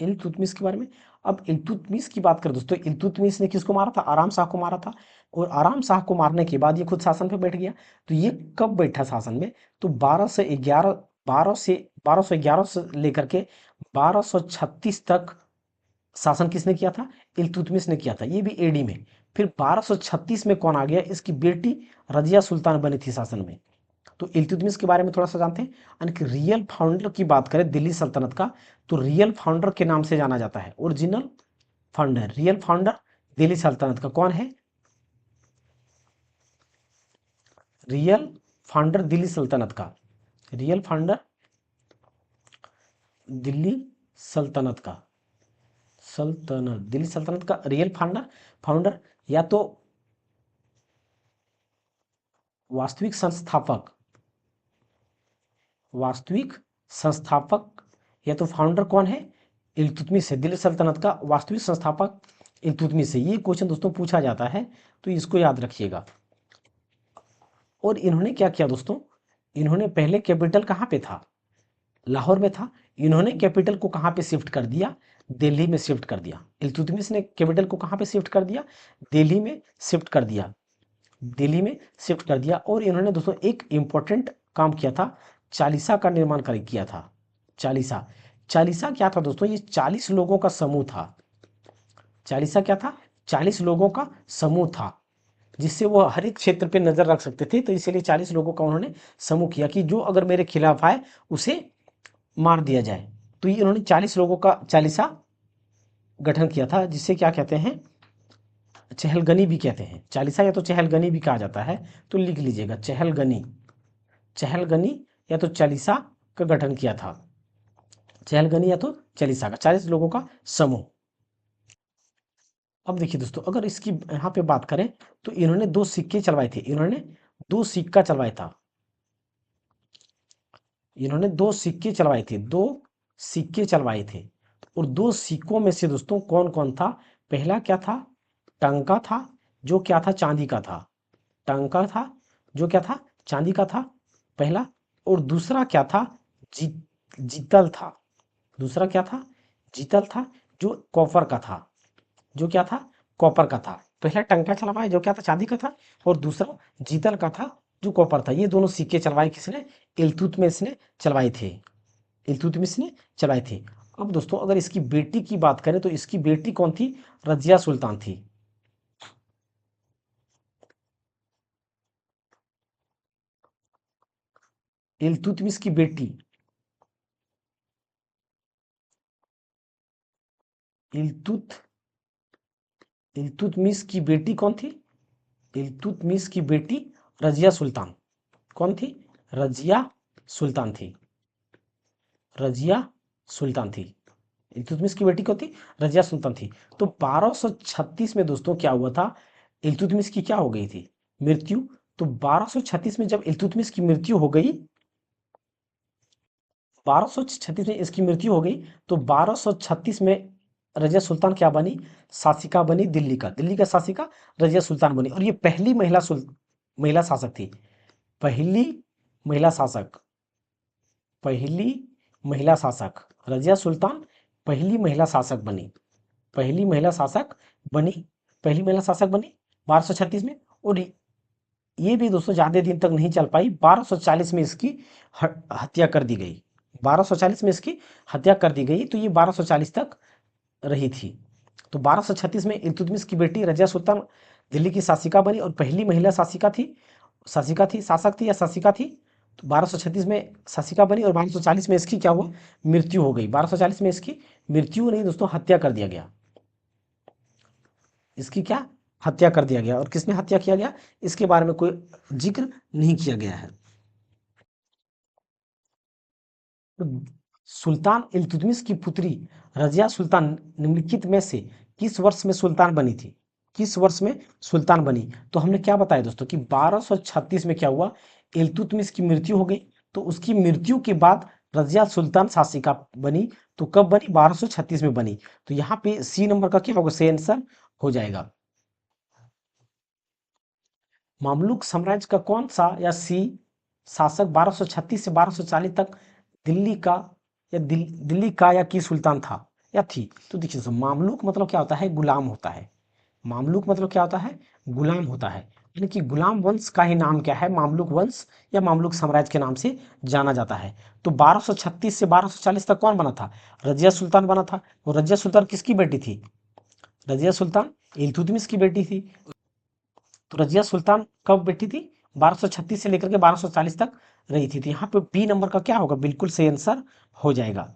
इल्तुतमिश के बारे में। अब इल्तुतमिश की बात करें दोस्तों, इल्तुतमिश ने किसको मारा था? आराम शाह को मारा था। और आराम शाह को मारने के बाद ये खुद शासन पे बैठ गया। तो ये कब बैठा शासन में? तो 1211 से लेकर के 1236 तक शासन किसने किया था? इल्तुतमिश ने किया था, ये भी एडी में। फिर 1236 में कौन आ गया? इसकी बेटी रजिया सुल्तान बनी थी शासन में। तो इल्तुतमिश के बारे में थोड़ा सा जानते हैं। यानी कि रियल फाउंडर की बात करें दिल्ली सल्तनत का, तो रियल फाउंडर के नाम से जाना जाता है। Original founder, real founder Delhi सल्तनत का कौन है? रियल फाउंडर दिल्ली सल्तनत का, रियल फाउंडर दिल्ली सल्तनत का, दिल्ली सल्तनत का रियल फाउंडर फाउंडर या तो वास्तविक संस्थापक, वास्तविक संस्थापक या तो फाउंडर कौन है? इल्तुतमिश है। दिल्ली सल्तनत का वास्तविक संस्थापक इल्तुतमिश है। ये क्वेश्चन दोस्तों पूछा जाता है, तो इसको याद रखिएगा। और इन्होंने क्या किया दोस्तों? इन्होंने पहले कैपिटल कहाँ पे था? लाहौर में था। इन्होंने कैपिटल को कहाँ पे शिफ्ट कर दिया? दिल्ली में शिफ्ट कर दिया। इल्तुतमिश ने कैपिटल को कहाँ पे शिफ्ट कर दिया? दिल्ली में शिफ्ट कर दिया। दिल्ली में शिफ्ट कर दिया। और इन्होंने दोस्तों एक इंपॉर्टेंट काम किया था, चालीसा का निर्माण कर किया था। चालीसा चालीसा क्या था दोस्तों? ये 40 लोगों का समूह था। चालीसा क्या था? 40 लोगों का समूह था, जिससे वो हर एक क्षेत्र पे नजर रख सकते थे। तो इसीलिए 40 लोगों का उन्होंने समूह किया कि जो अगर मेरे खिलाफ आए उसे मार दिया जाए। तो ये इन्होंने 40 लोगों का चालीसा गठन किया था, जिसे क्या कहते हैं? चहलगनी भी कहते हैं। चालीसा या तो चहलगनी भी कहा जाता है। तो लिख लीजिएगा चहलगनी। चहलगनी या तो चालीसा का गठन किया था। चहलगनी या तो चालीसा का 40 लोगों का समूह। अब देखिए दोस्तों, अगर इसकी यहाँ पे बात करें तो इन्होंने दो सिक्के चलवाए थे। इन्होंने दो सिक्का चलवाया था। इन्होंने दो सिक्के चलवाए थे, दो सिक्के चलवाए थे। और दो सिक्कों में से दोस्तों कौन कौन था? पहला क्या था? टंका था, जो क्या था? चांदी का था। टंका था, जो क्या था? चांदी का था, पहला। और दूसरा क्या था? जी जीतल था। दूसरा क्या था? जीतल था, जो कॉपर का था। जो क्या था? कॉपर का था। पहला टंका चलवाया जो क्या था? चांदी का था। और दूसरा जीतल का था, जो कॉपर था। ये दोनों सिक्के चलवाए किसने? इल्तुतमिश ने चलवाए थे। इल्तुतमिश ने चलाए थे। अब दोस्तों अगर इसकी बेटी की बात करें तो इसकी बेटी कौन थी? रजिया सुल्तान थी। इल्तुतमिश की बेटी, इल्तुतमिश की बेटी कौन थी? इल्तुतमिश की बेटी रजिया सुल्तान। कौन थी? रजिया सुल्तान थी। रजिया सुल्तान थी। इल्तुतमिश की बेटी कौन थी? रजिया सुल्तान थी। तो 1236 में दोस्तों क्या हुआ था? इल्तुतमिश की क्या हो गई थी? मृत्यु। तो 1236 में जब इल्तुतमिश की मृत्यु हो गई, 1236 में इसकी मृत्यु हो गई, तो 1236 में रजिया सुल्तान क्या बनी? शासिका बनी दिल्ली का। दिल्ली का शासिका रजिया सुल्तान बनी, और ये पहली महिला शासक थी। पहली महिला शासक। पहली महिला शासक रजिया सुल्तान पहली महिला शासक बनी। पहली महिला शासक बनी। पहली महिला शासक बनी 1236 में। और ये भी दोस्तों ज्यादा दिन तक नहीं चल पाई। 1240 में इसकी हत्या कर दी गई। 1240 में इसकी हत्या कर दी गई, तो ये 1240 तक रही थी। तो 1236 में इल्तुतमिश की बेटी रजिया सुल्तान दिल्ली की शासिका बनी, और पहली महिला शासिका थी। शासक थी या शासिका थी। तो 1236 में शासिका बनी, और 1240 में इसकी क्या हुआ? मृत्यु हो गई। 1240 में इसकी मृत्यु नहीं दोस्तों, हत्या कर दिया गया। इसकी क्या? हत्या कर दिया गया। और किसने हत्या किया गया, इसके बारे में कोई जिक्र नहीं किया गया है। तो सुल्तान इल्तुतमिश की पुत्री रजिया सुल्तान निम्नलिखित में से किस वर्ष में सुल्तान बनी थी? किस वर्ष में सुल्तान बनी? तो हमने क्या बताया दोस्तों कि 1236 में क्या हुआ? इल्तुतमिश की मृत्यु हो गई। तो उसकी मृत्यु के बाद रजिया सुल्तान शासिका बनी। तो कब बनी? 1236 में बनी। तो यहाँ पे सी नंबर का क्या होगा? सही आंसर हो जाएगा। मामलुक साम्राज्य का कौन सा या सी शासक 1236 से 1240 तक दिल्ली का या दिल्ली का या की सुल्तान था या थी? तो देखिए दोस्तों, मामलुक मतलब क्या होता है? गुलाम होता है। मामलुक मतलब क्या होता है? गुलाम होता है। यानी कि गुलाम वंश का ही नाम क्या है? मामलुक वंश या मामलुक साम्राज्य के नाम से जाना जाता है। तो 1236 से 1240 तक कौन बना था? रजिया सुल्तान बना था। वो रजिया सुल्तान किसकी बेटी थी? रजिया सुल्तान इल्तुतमिश की बेटी थी। तो रजिया सुल्तान कब बैठी थी? 1236 से लेकर के 1240 तक रही थी। तो यहाँ पे बी नंबर का क्या होगा? बिल्कुल सही आंसर हो जाएगा।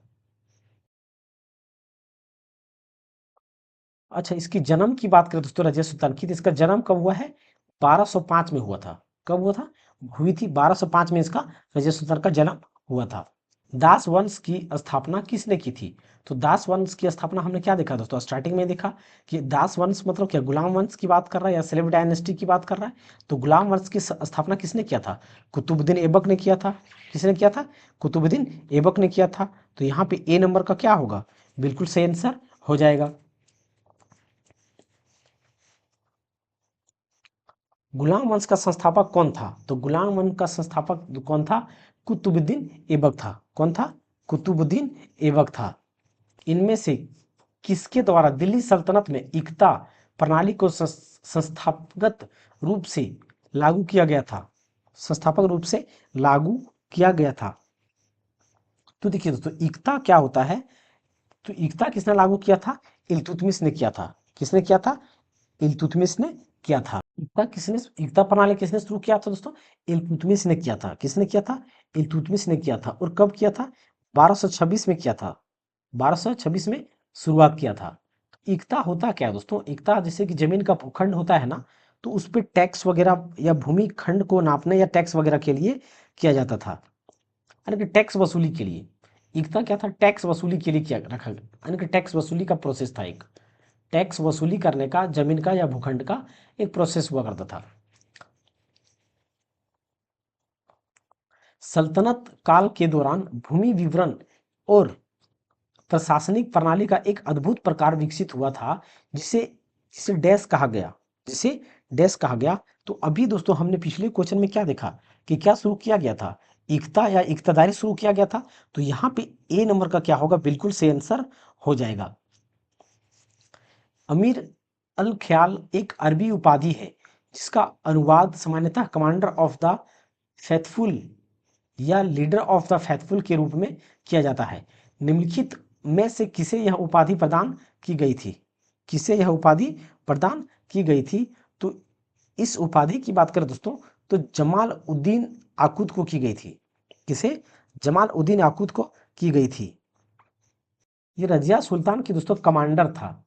अच्छा, इसकी जन्म की बात करें दोस्तों रजिया सुल्तान की, तो इसका जन्म कब हुआ है? 1205 में हुआ था। कब हुआ था? हुई थी 1205 में इसका रजिया सुल्तान का जन्म हुआ था। दास वंश की स्थापना किसने की थी? तो दास वंश की स्थापना हमने क्या देखा दोस्तों? स्टार्टिंग में देखा कि दास वंश मतलब क्या? गुलाम वंश की बात कर रहा है या स्लेव डायनेस्टी की बात कर रहा है? तो गुलाम वंश की स्थापना किसने किया था? कुतुबुद्दीन ऐबक ने किया था। किसने किया था? कुतुबुद्दीन ऐबक ने किया था। तो यहाँ पे ए नंबर का क्या होगा? बिल्कुल सही आंसर हो जाएगा। गुलाम वंश का संस्थापक कौन था? तो गुलाम वंश का संस्थापक कौन था? कुतुबुद्दीन ऐबक था। कौन था? कुतुबुद्दीन ऐबक था। इनमें से किसके द्वारा दिल्ली सल्तनत में इक्ता प्रणाली को संस्थापक रूप से लागू किया गया था? संस्थापक रूप से लागू किया गया था। तो देखिए दोस्तों, इक्ता क्या होता है? तो इक्ता किसने लागू किया था? इल्तुतमिश ने किया था। किसने किया था? इल्तुतमिश ने किया था। इक्ता प्रणाली किसने शुरू किया था दोस्तों? इल्तुतमिश ने किया था। किसने किया था? इल्तुतमिश ने किया था। और कब किया था? 1226 में किया था। 1226 में शुरुआत किया था। इक्ता होता क्या है दोस्तों? इक्ता जैसे कि जमीन का भूखंड होता है ना, तो उस पे टैक्स वगैरह या भूमि खंड को नापने या टैक्स वगैरह के लिए किया जाता था। यानी कि टैक्स वसूली के लिए इक्ता क्या था? टैक्स वसूली के लिए किया रखा गया। यानी कि टैक्स वसूली का प्रोसेस था। एक टैक्स वसूली करने का जमीन का या भूखंड का एक प्रोसेस हुआ करता था। सल्तनत काल के दौरान भूमि विवरण और प्रशासनिक प्रणाली का एक अद्भुत प्रकार विकसित हुआ था, जिसे जिसे डैश कहा गया। जिसे डैश कहा गया। तो अभी दोस्तों हमने पिछले क्वेश्चन में क्या देखा कि क्या शुरू किया गया था? इक्ता या इक्तादारी शुरू किया गया था। तो यहाँ पे ए नंबर का क्या होगा? बिल्कुल सही आंसर हो जाएगा। अमीर अल ख्याल एक अरबी उपाधि है जिसका अनुवाद सामान्यतः कमांडर ऑफ द फैथफुल या लीडर ऑफ द फैथफुल के रूप में किया जाता है। निम्नलिखित में से किसे यह उपाधि प्रदान की गई थी? किसे यह उपाधि प्रदान की गई थी? तो इस उपाधि की बात करें दोस्तों, तो जमाल उद्दीन आकुद को की गई थी। किसे? जमाल उद्दीन आकुद को की गई थी। ये रजिया सुल्तान की दोस्तों कमांडर था।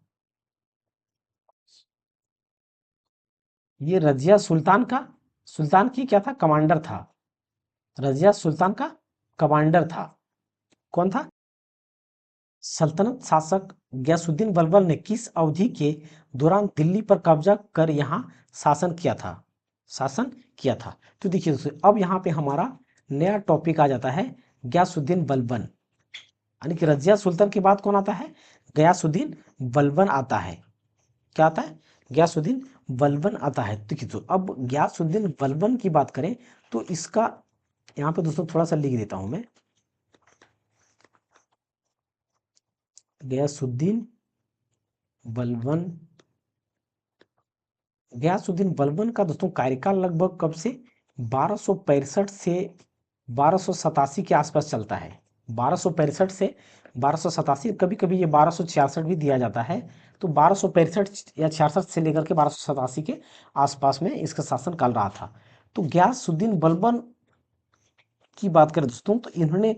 ये रजिया सुल्तान की क्या था, कमांडर था। रजिया सुल्तान का कमांडर था। कौन था? सल्तनत शासक गयासुद्दीन बलबन ने किस अवधि के दौरान दिल्ली पर कब्जा कर यहाँ शासन किया था? शासन किया था। तो देखिए दोस्तों, अब यहाँ पे हमारा नया टॉपिक आ जाता है गयासुद्दीन बलबन, यानी कि रजिया सुल्तान के बाद कौन आता है? गयासुद्दीन बलबन आता है। क्या आता है? गयासुद्दीन बलबन आता है। देखिए तो अब गयासुद्दीन बलबन की बात करें तो इसका यहाँ पे दोस्तों थोड़ा सा लिख देता हूं मैं। गयासुद्दीन बलबन, गयासुद्दीन बलबन का दोस्तों कार्यकाल लगभग कब से 1265 से 1287 के आसपास चलता है। 1265 से 1287, कभी कभी ये 1266 भी दिया जाता है। तो 1265 या 66 से लेकर के 1287 के आसपास में इसका शासन काल रहा था। तो गयासुद्दीन बलबन की बात करें दोस्तों तो इन्होंने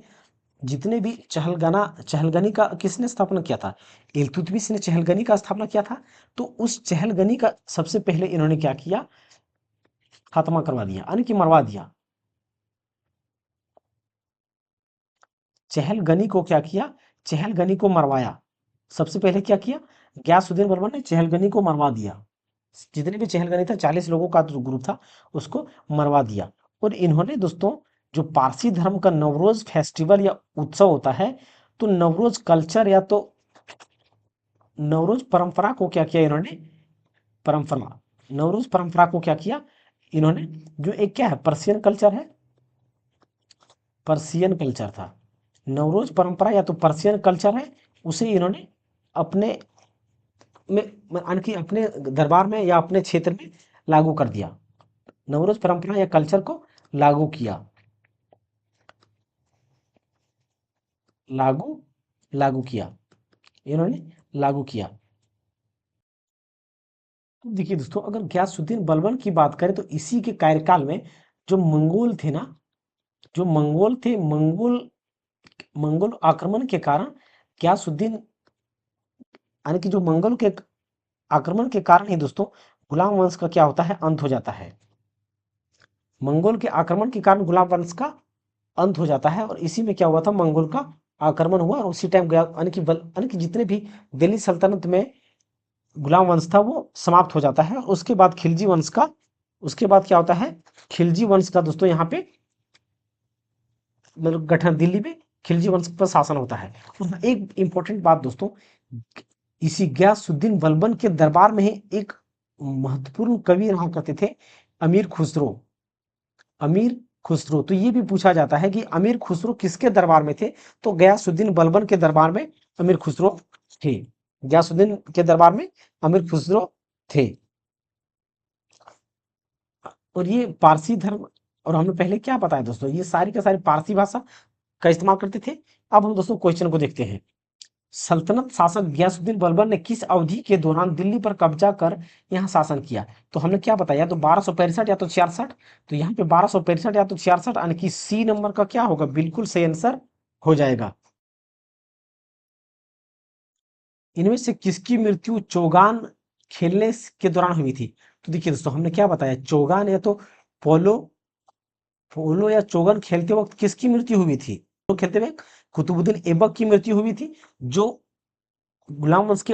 जितने भी चहलगनी का किसने स्थापना किया था? इल्तुतमिश ने चहलगनी का स्थापना किया था। तो उस चहलगनी का सबसे पहले इन्होंने क्या किया? खात्मा करवा दिया, यानी कि मरवा दिया। चहलगनी को क्या किया? चहलगनी को मरवाया। सबसे पहले क्या किया? गयासुद्दीन बलबन ने चहलगनी को मरवा दिया। जितने भी चहलगनी था, 40 लोगों का जो ग्रुप था, उसको मरवा दिया। और इन्होंने दोस्तों जो पारसी धर्म का नवरोज फेस्टिवल या उत्सव होता है, तो नवरोज कल्चर या तो नवरोज परंपरा को क्या किया इन्होंने? परंपरा, नवरोज परंपरा को क्या किया इन्होंने? जो एक क्या है, पर्शियन कल्चर है, पर्शियन कल्चर था। नवरोज परंपरा या तो पर्शियन कल्चर है, उसे इन्होंने अपने में यानी कि अपने दरबार में या अपने क्षेत्र में लागू कर दिया। नवरोज परंपरा या कल्चर को लागू किया। लागू लागू किया, इन्होंने लागू किया। तो देखिए दोस्तों, अगर गयासुद्दीन बलबन की बात करें तो इसी के कार्यकाल में जो मंगोल थे ना, जो मंगोल थे, मंगोल आक्रमण के कारण गयासुद्दीन, यानी कि जो मंगोल के आक्रमण के कारण ही दोस्तों गुलाम वंश का क्या होता है? अंत हो जाता है। मंगोल के आक्रमण के कारण गुलाम वंश का अंत हो जाता है। और इसी में क्या हुआ था? मंगोल का आक्रमण हुआ और उसी टाइम गया, यानी कि जितने भी दिल्ली सल्तनत में गुलाम वंश था वो समाप्त हो जाता है। उसके बाद खिलजी वंश का, उसके बाद क्या होता है? खिलजी वंश का दोस्तों यहाँ पे मतलब गठन, दिल्ली में खिलजी वंश पर शासन होता है। और एक इंपॉर्टेंट बात दोस्तों, इसी गयासुद्दीन बलबन के दरबार में ही एक महत्वपूर्ण कवि रहा करते थे, अमीर खुसरो। अमीर खुसरो, तो ये भी पूछा जाता है कि अमीर खुसरो किसके दरबार में थे? तो गयासुद्दीन बलबन के दरबार में अमीर खुसरो थे। गयासुद्दीन के दरबार में अमीर खुसरो थे। और ये पारसी धर्म, और हमने पहले क्या बताया दोस्तों, ये सारी का सारी पारसी भाषा का इस्तेमाल करते थे। अब हम दोस्तों क्वेश्चन को देखते हैं। सल्तनत शासक गयासुद्दीन बलबन ने किस अवधि के दौरान दिल्ली पर कब्जा कर यहाँ शासन किया? तो हमने क्या बताया, तो 1265 या तो 66। तो यहाँ पे 1265 या तो 66, यानी कि सी नंबर का क्या होगा? बिल्कुल सही आंसर हो जाएगा। इनमें से किसकी मृत्यु चौगान खेलने के दौरान हुई थी? तो देखिए दोस्तों, हमने क्या बताया, चौगान या तो पोलो पोलो या चौगन खेलते वक्त किसकी मृत्यु हुई थी? तो खेलते हुए कुतुबुद्दीन ऐबक की मृत्यु हुई थी, जो गुलाम वंश के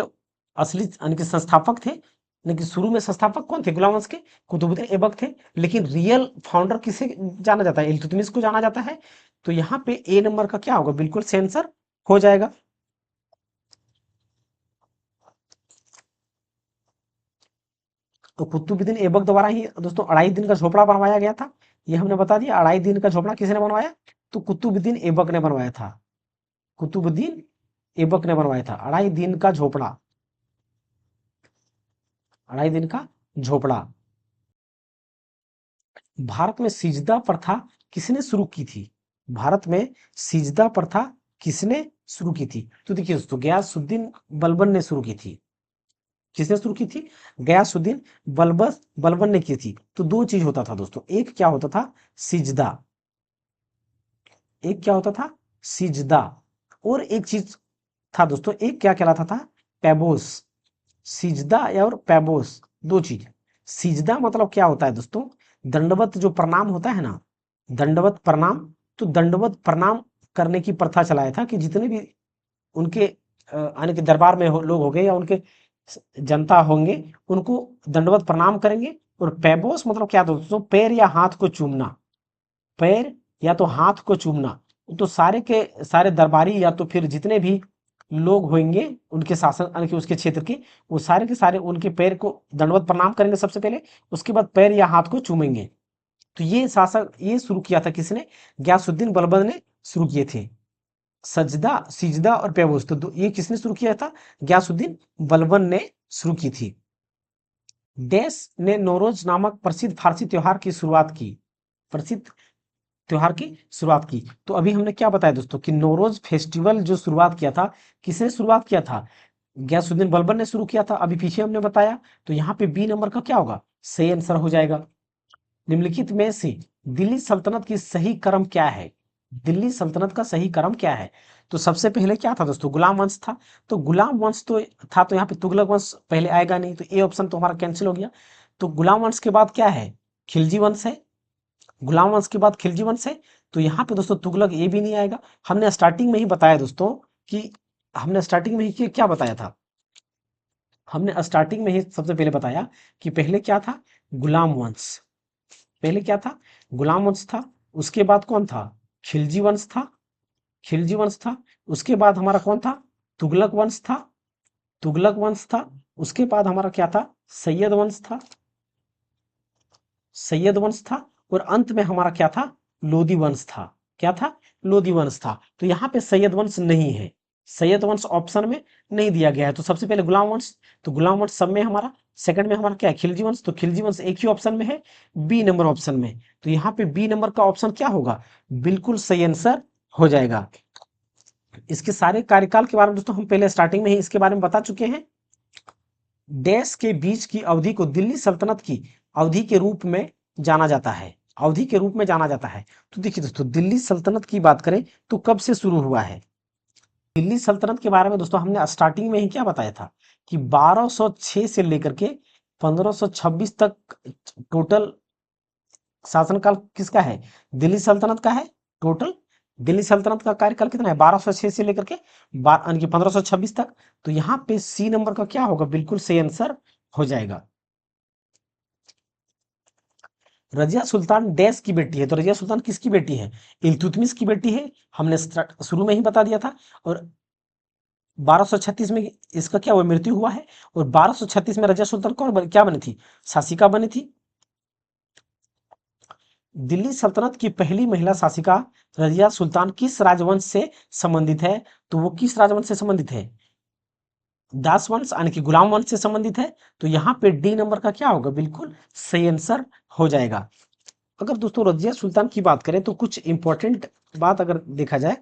असली यानी कि संस्थापक थे। यानी कि शुरू में संस्थापक कौन थे गुलाम वंश के? कुतुबुद्दीन ऐबक थे। लेकिन रियल फाउंडर किसे जाना जाता है? इल्तुतमिश को जाना जाता है। तो यहाँ पे ए नंबर का क्या होगा? बिल्कुल सही आंसर हो जाएगा। तो कुतुबुद्दीन ऐबक द्वारा ही दोस्तों 2.5 दिन का झोपड़ा बनवाया गया था। ये हमने बता दिया, 2.5 दिन का झोपड़ा किसने बनवाया? तो कुतुबुद्दीन ऐबक ने बनवाया था। कुतुबुद्दीन ऐबक ने बनवाया था 2.5 दिन का झोपड़ा। 2.5 दिन का झोपड़ा। भारत में सिजदा प्रथा किसने शुरू की थी? भारत में सिजदा प्रथा किसने शुरू की थी? तो देखिए दोस्तों, गयासुद्दीन बलबन ने शुरू की थी। किसने शुरू की थी? गयासुद्दीन बलबन ने की थी। तो दो चीज होता था दोस्तों, एक क्या होता था? सिजदा। एक क्या होता था? सिजदा। और एक चीज था दोस्तों, एक क्या कहलाता था, पैबोस। सिजदा और पैबोस, दो चीज। सिजदा मतलब क्या होता है दोस्तों, दंडवत जो प्रणाम होता है ना, दंडवत प्रणाम। तो दंडवत प्रणाम करने की प्रथा चलाया था कि जितने भी उनके यानी कि दरबार में लोग हो गए या उनके जनता होंगे, उनको दंडवत प्रणाम करेंगे। और पैबोस मतलब क्या दोस्तों, पैर या हाथ को चूमना, पैर या तो हाथ को चूमना। तो सारे के सारे दरबारी या तो फिर जितने भी लोग होंगे उनके शासन यानी कि उसके क्षेत्र के, वो सारे के सारे उनके पैर को दंडवत प्रणाम करेंगे सबसे पहले, उसके बाद पैर या हाथ को चूमेंगे। तो ये शासक, ये शुरू किया था किसने, गयासुद्दीन बलबन ने शुरू किए थे। सजदा, सिजदा और पैबोस, तो ये किसने शुरू किया था, गयासुद्दीन बलबन ने शुरू की थी। डैश ने नौरोज नामक प्रसिद्ध फारसी त्योहार की शुरुआत की, प्रसिद्ध त्योहार की शुरुआत की। तो अभी हमने क्या बताया दोस्तों कि नौरोज फेस्टिवल जो शुरुआत किया था, किसने शुरुआत किया था, गयासुद्दीन बलबन ने शुरू किया था, अभी पीछे हमने बताया। तो यहाँ पे बी नंबर का क्या होगा, सही आंसर हो जाएगा। निम्नलिखित में से दिल्ली सल्तनत की सही क्रम क्या है, दिल्ली सल्तनत का सही क्रम क्या है। तो सबसे पहले क्या था दोस्तों, गुलाम वंश था। तो गुलाम वंश तो था, तो यहाँ पे तुगलक वंश पहले आएगा नहीं, तो ए ऑप्शन तो हमारा कैंसिल हो गया। तो गुलाम वंश के बाद क्या है, खिलजी वंश है। गुलाम वंश के बाद खिलजी वंश है। तो यहाँ पे दोस्तों तुगलक ये भी नहीं आएगा। हमने स्टार्टिंग में ही बताया दोस्तों कि हमने स्टार्टिंग में ही क्या बताया था, हमने स्टार्टिंग में ही सबसे पहले बताया कि पहले क्या था, गुलाम वंश। पहले क्या था, गुलाम वंश था। उसके बाद कौन था, खिलजी वंश था। खिलजी वंश था। उसके बाद हमारा कौन था, तुगलक वंश था। तुगलक वंश था। उसके बाद हमारा क्या था, सैयद वंश था। सैयद वंश था। और अंत में हमारा क्या था, लोदी वंश था। क्या था, लोदी वंश था। तो यहाँ पे सैयद वंश नहीं है, सैयद वंश ऑप्शन में नहीं दिया गया है। तो सबसे पहले गुलाम वंश, तो गुलाम वंश सब में हमारा, सेकंड में हमारा क्या है, खिलजी वंश। तो खिलजी वंश एक ही ऑप्शन में है, बी नंबर ऑप्शन में। तो यहाँ पे बी नंबर का ऑप्शन क्या होगा, बिल्कुल सही आंसर हो जाएगा। इसके सारे कार्यकाल के बारे में दोस्तों हम पहले स्टार्टिंग में ही इसके बारे में बता चुके हैं। देश के बीच की अवधि को दिल्ली सल्तनत की अवधि के रूप में जाना जाता है, अवधि के रूप में जाना जाता है। तो देखिए दोस्तों, दिल्ली सल्तनत की बात करें तो कब से शुरू हुआ है, दिल्ली सल्तनत के बारे में दोस्तों हमने स्टार्टिंग में ही क्या बताया था कि 1206 से लेकर के 1526 तक टोटल शासनकाल किसका है, दिल्ली सल्तनत का है। टोटल दिल्ली सल्तनत का कार्यकाल कितना है, 1206 से लेकर के 1526 तक। तो यहाँ पे सी नंबर का क्या होगा, बिल्कुल सही आंसर हो जाएगा। रजिया सुल्तान डैश की बेटी है, तो रजिया सुल्तान किसकी बेटी है, इल्तुतमिश की बेटी है। हमने शुरू में ही बता दिया था। और 1236 में इसका क्या हुआ, मृत्यु हुआ है। और 1236 में रजिया सुल्तान क्या बनी थी, शासिका बनी थी। दिल्ली सल्तनत की पहली महिला शासिका रजिया सुल्तान किस राजवंश से संबंधित है, तो वो किस राजवंश से संबंधित है, दास वंश यानी कि गुलाम वंश से संबंधित है। तो यहाँ पे डी नंबर का क्या होगा, बिल्कुल सही आंसर हो जाएगा। अगर दोस्तों रजिया सुल्तान की बात करें तो कुछ इंपॉर्टेंट बात अगर देखा जाए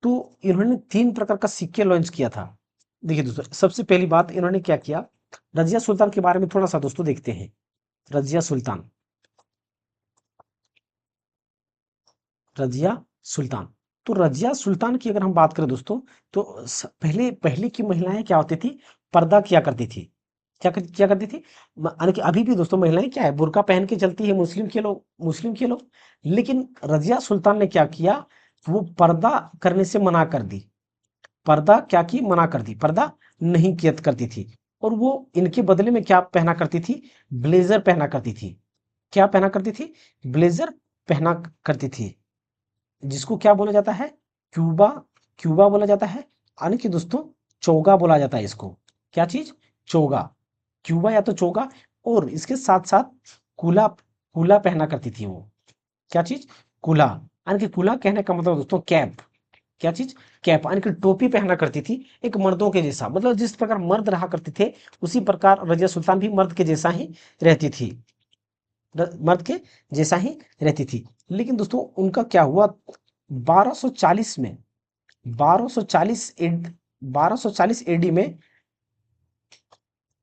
तो इन्होंने 3 प्रकार का सिक्के लॉन्च किया था। देखिए दोस्तों, सबसे पहली बात इन्होंने क्या किया, रजिया सुल्तान के बारे में थोड़ा सा दोस्तों देखते हैं। रजिया सुल्तान, रजिया सुल्तान। तो रजिया सुल्तान की अगर हम बात करें दोस्तों, तो पहले पहले की महिलाएं क्या होती थी, पर्दा किया करती थी। क्या करती थी, यानी कि अभी भी दोस्तों महिलाएं क्या है, बुर्का पहन के चलती है, मुस्लिम के लोग। लेकिन रजिया सुल्तान ने क्या किया, वो पर्दा करने से मना कर दी। पर्दा क्या की, मना कर दी, पर्दा नहीं किया करती थी। और वो इनके बदले में क्या पहना करती थी, ब्लेजर पहना करती थी। क्या पहना करती थी, ब्लेजर पहना करती थी, जिसको क्या बोला जाता है, क्यूबा, क्यूबा बोला जाता है। यानी कि दोस्तों चोगा बोला जाता है इसको, क्या चीज, चोगा, क्यूबा या तो चोगा। और इसके साथ साथ कुला, कुला पहना करती थी वो, क्या चीज, कुला। यानी कि कुला कहने का मतलब दोस्तों कैप, क्या चीज, कैप, यानी कि टोपी पहना करती थी एक मर्दों के जैसा। मतलब जिस प्रकार मर्द रहा करते थे उसी प्रकार रजिया सुल्तान भी मर्द के जैसा ही रहती थी, मर्द के जैसा ही रहती थी। लेकिन दोस्तों उनका क्या हुआ, 1240 में, 1240 एड 1240 एडी में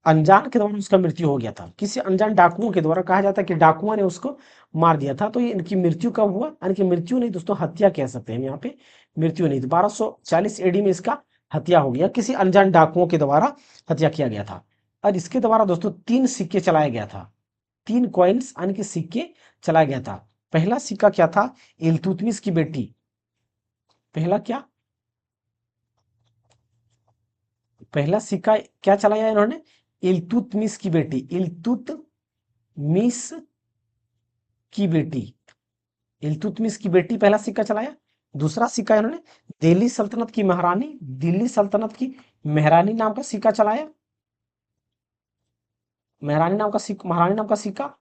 अनजान के द्वारा उसका मृत्यु हो गया था, किसी अनजान डाकुओं के द्वारा। कहा जाता है कि डाकुओं ने उसको मार दिया था। तो ये इनकी मृत्यु कब हुआ, यानी कि मृत्यु नहीं दोस्तों, हत्या कह सकते हैं हम यहाँ पे, मृत्यु नहीं। तो 1240 एडी में इसका हत्या हो गया, किसी अनजान डाकुओं के द्वारा हत्या किया गया था। और इसके द्वारा दोस्तों 3 सिक्के चलाया गया था, 3 कॉइन्स यानी कि सिक्के चलाया गया था। पहला सिक्का क्या था? इल्तुतमिश की बेटी, पहला क्या, पहला सिक्का क्या चलाया इन्होंने? इल्तुतमिश की बेटी, इल्तुतमिश की बेटी, इल्तुतमिश की बेटी पहला सिक्का चलाया। दूसरा सिक्का इन्होंने दिल्ली सल्तनत की महारानी, दिल्ली सल्तनत की महारानी नाम का सिक्का चलाया, महारानी नाम का सिक्का।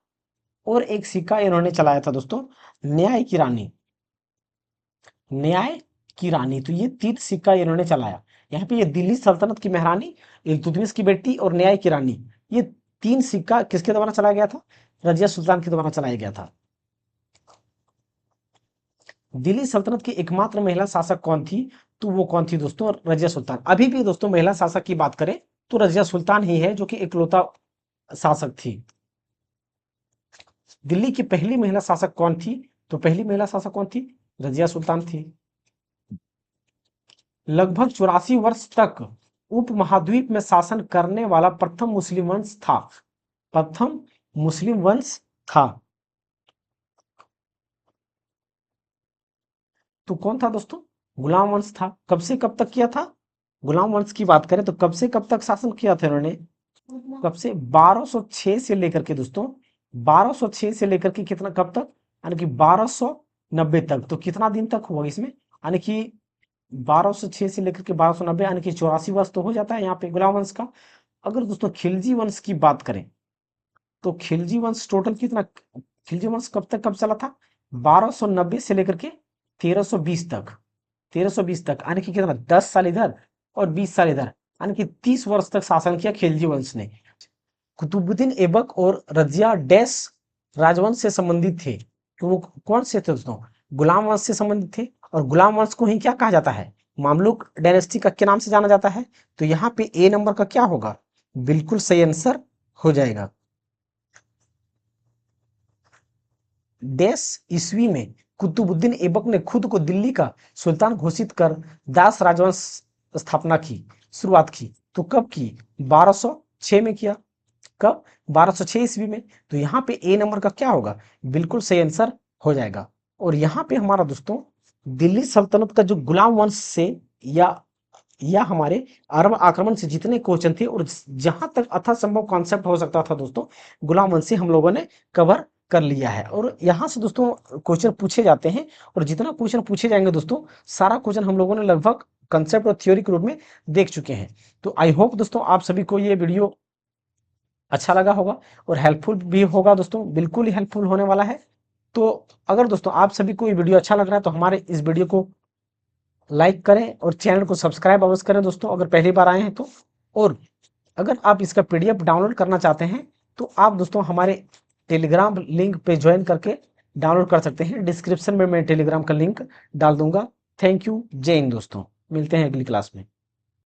और एक सिक्का इन्होंने चलाया था दोस्तों न्याय की रानी, न्याय की रानी। तो ये 3 सिक्का इन्होंने चलाया। यहाँ पे ये दिल्ली सल्तनत की महारानी, इल्तुतमिश की बेटी और न्याय की रानी, ये 3 सिक्का किसके द्वारा चलाया गया था? रजिया सुल्तान के द्वारा चलाया गया था। दिल्ली सल्तनत की एकमात्र महिला शासक कौन थी? तो वो कौन थी दोस्तों? रजिया सुल्तान। अभी भी दोस्तों महिला शासक की बात करें तो रजिया सुल्तान ही है जो कि इकलौता शासक थी। दिल्ली की पहली महिला शासक कौन थी? तो पहली महिला शासक कौन थी? रजिया सुल्तान थी। लगभग 84 वर्ष तक उपमहाद्वीप में शासन करने वाला प्रथम मुस्लिम वंश था, प्रथम मुस्लिम वंश था। तो कौन था दोस्तों? गुलाम वंश था। कब से कब तक किया था? गुलाम वंश की बात करें तो कब से कब तक शासन किया था इन्होंने? कब से? 1206 से लेकर के दोस्तों, 1206 से लेकर के कितना, कब तक? यानी कि 1290 तक। तो कितना दिन तक हुआ इसमें? यानी कि 1206 से लेकर के 1290, यानी कि 84 वर्ष तो हो जाता है यहाँ पे गुलाम वंश का। अगर दोस्तों खिलजी वंश की बात करें तो खिलजी वंश टोटल कितना, खिलजी वंश कब तक कब चला था? 1290 से लेकर के 1320 तक, 1320 तक, यानी कि कितना, 10 साल इधर और 20 साल इधर, यानी कि 30 वर्ष तक शासन किया खिलजी वंश ने। कुतुबुद्दीन ऐबक और रजिया डैश राजवंश से संबंधित थे। तो वो कौन से थे दोस्तों? गुलाम वंश से संबंधित थे। और गुलाम वंश को ही क्या कहा जाता है? मामलुक डायनेस्टी का क्या नाम से जाना जाता है? तो यहाँ पे ए नंबर का क्या होगा? बिल्कुल सही आंसर हो जाएगा। डैश ईस्वी में कुतुबुद्दीन ऐबक ने खुद को दिल्ली का सुल्तान घोषित कर दास राजवंश स्थापना की, शुरुआत की। तो कब की? 1206 में किया। कब? 1206 ईस्वी में। तो यहाँ पे ए नंबर का क्या होगा? बिल्कुल सही आंसर हो जाएगा। और यहाँ पे हमारा दोस्तों दिल्ली सल्तनत का जो गुलाम वंश से या हमारे अरब आक्रमण से जितने क्वेश्चन थे और जहां तक अथासंभव कॉन्सेप्ट हो सकता था दोस्तों, गुलाम वंश से हम लोगों ने कवर कर लिया है। और यहाँ से दोस्तों क्वेश्चन पूछे जाते हैं और जितना क्वेश्चन पूछे जाएंगे दोस्तों, सारा क्वेश्चन हम लोगों ने लगभग कंसेप्ट और थ्योरी के रूप में देख चुके हैं। तो आई होप दोस्तों आप सभी को ये वीडियो अच्छा लगा होगा और हेल्पफुल भी होगा दोस्तों, बिल्कुल ही हेल्पफुल होने वाला है। तो अगर दोस्तों आप सभी को ये वीडियो अच्छा लग रहा है तो हमारे इस वीडियो को लाइक करें और चैनल को सब्सक्राइब अवश्य करें दोस्तों, अगर पहली बार आए हैं तो। और अगर आप इसका पीडीएफ डाउनलोड करना चाहते हैं तो आप दोस्तों हमारे टेलीग्राम लिंक पे ज्वाइन करके डाउनलोड कर सकते हैं। डिस्क्रिप्शन में मैं टेलीग्राम का लिंक डाल दूंगा। थैंक यू, जय हिंद दोस्तों, मिलते हैं अगली क्लास में।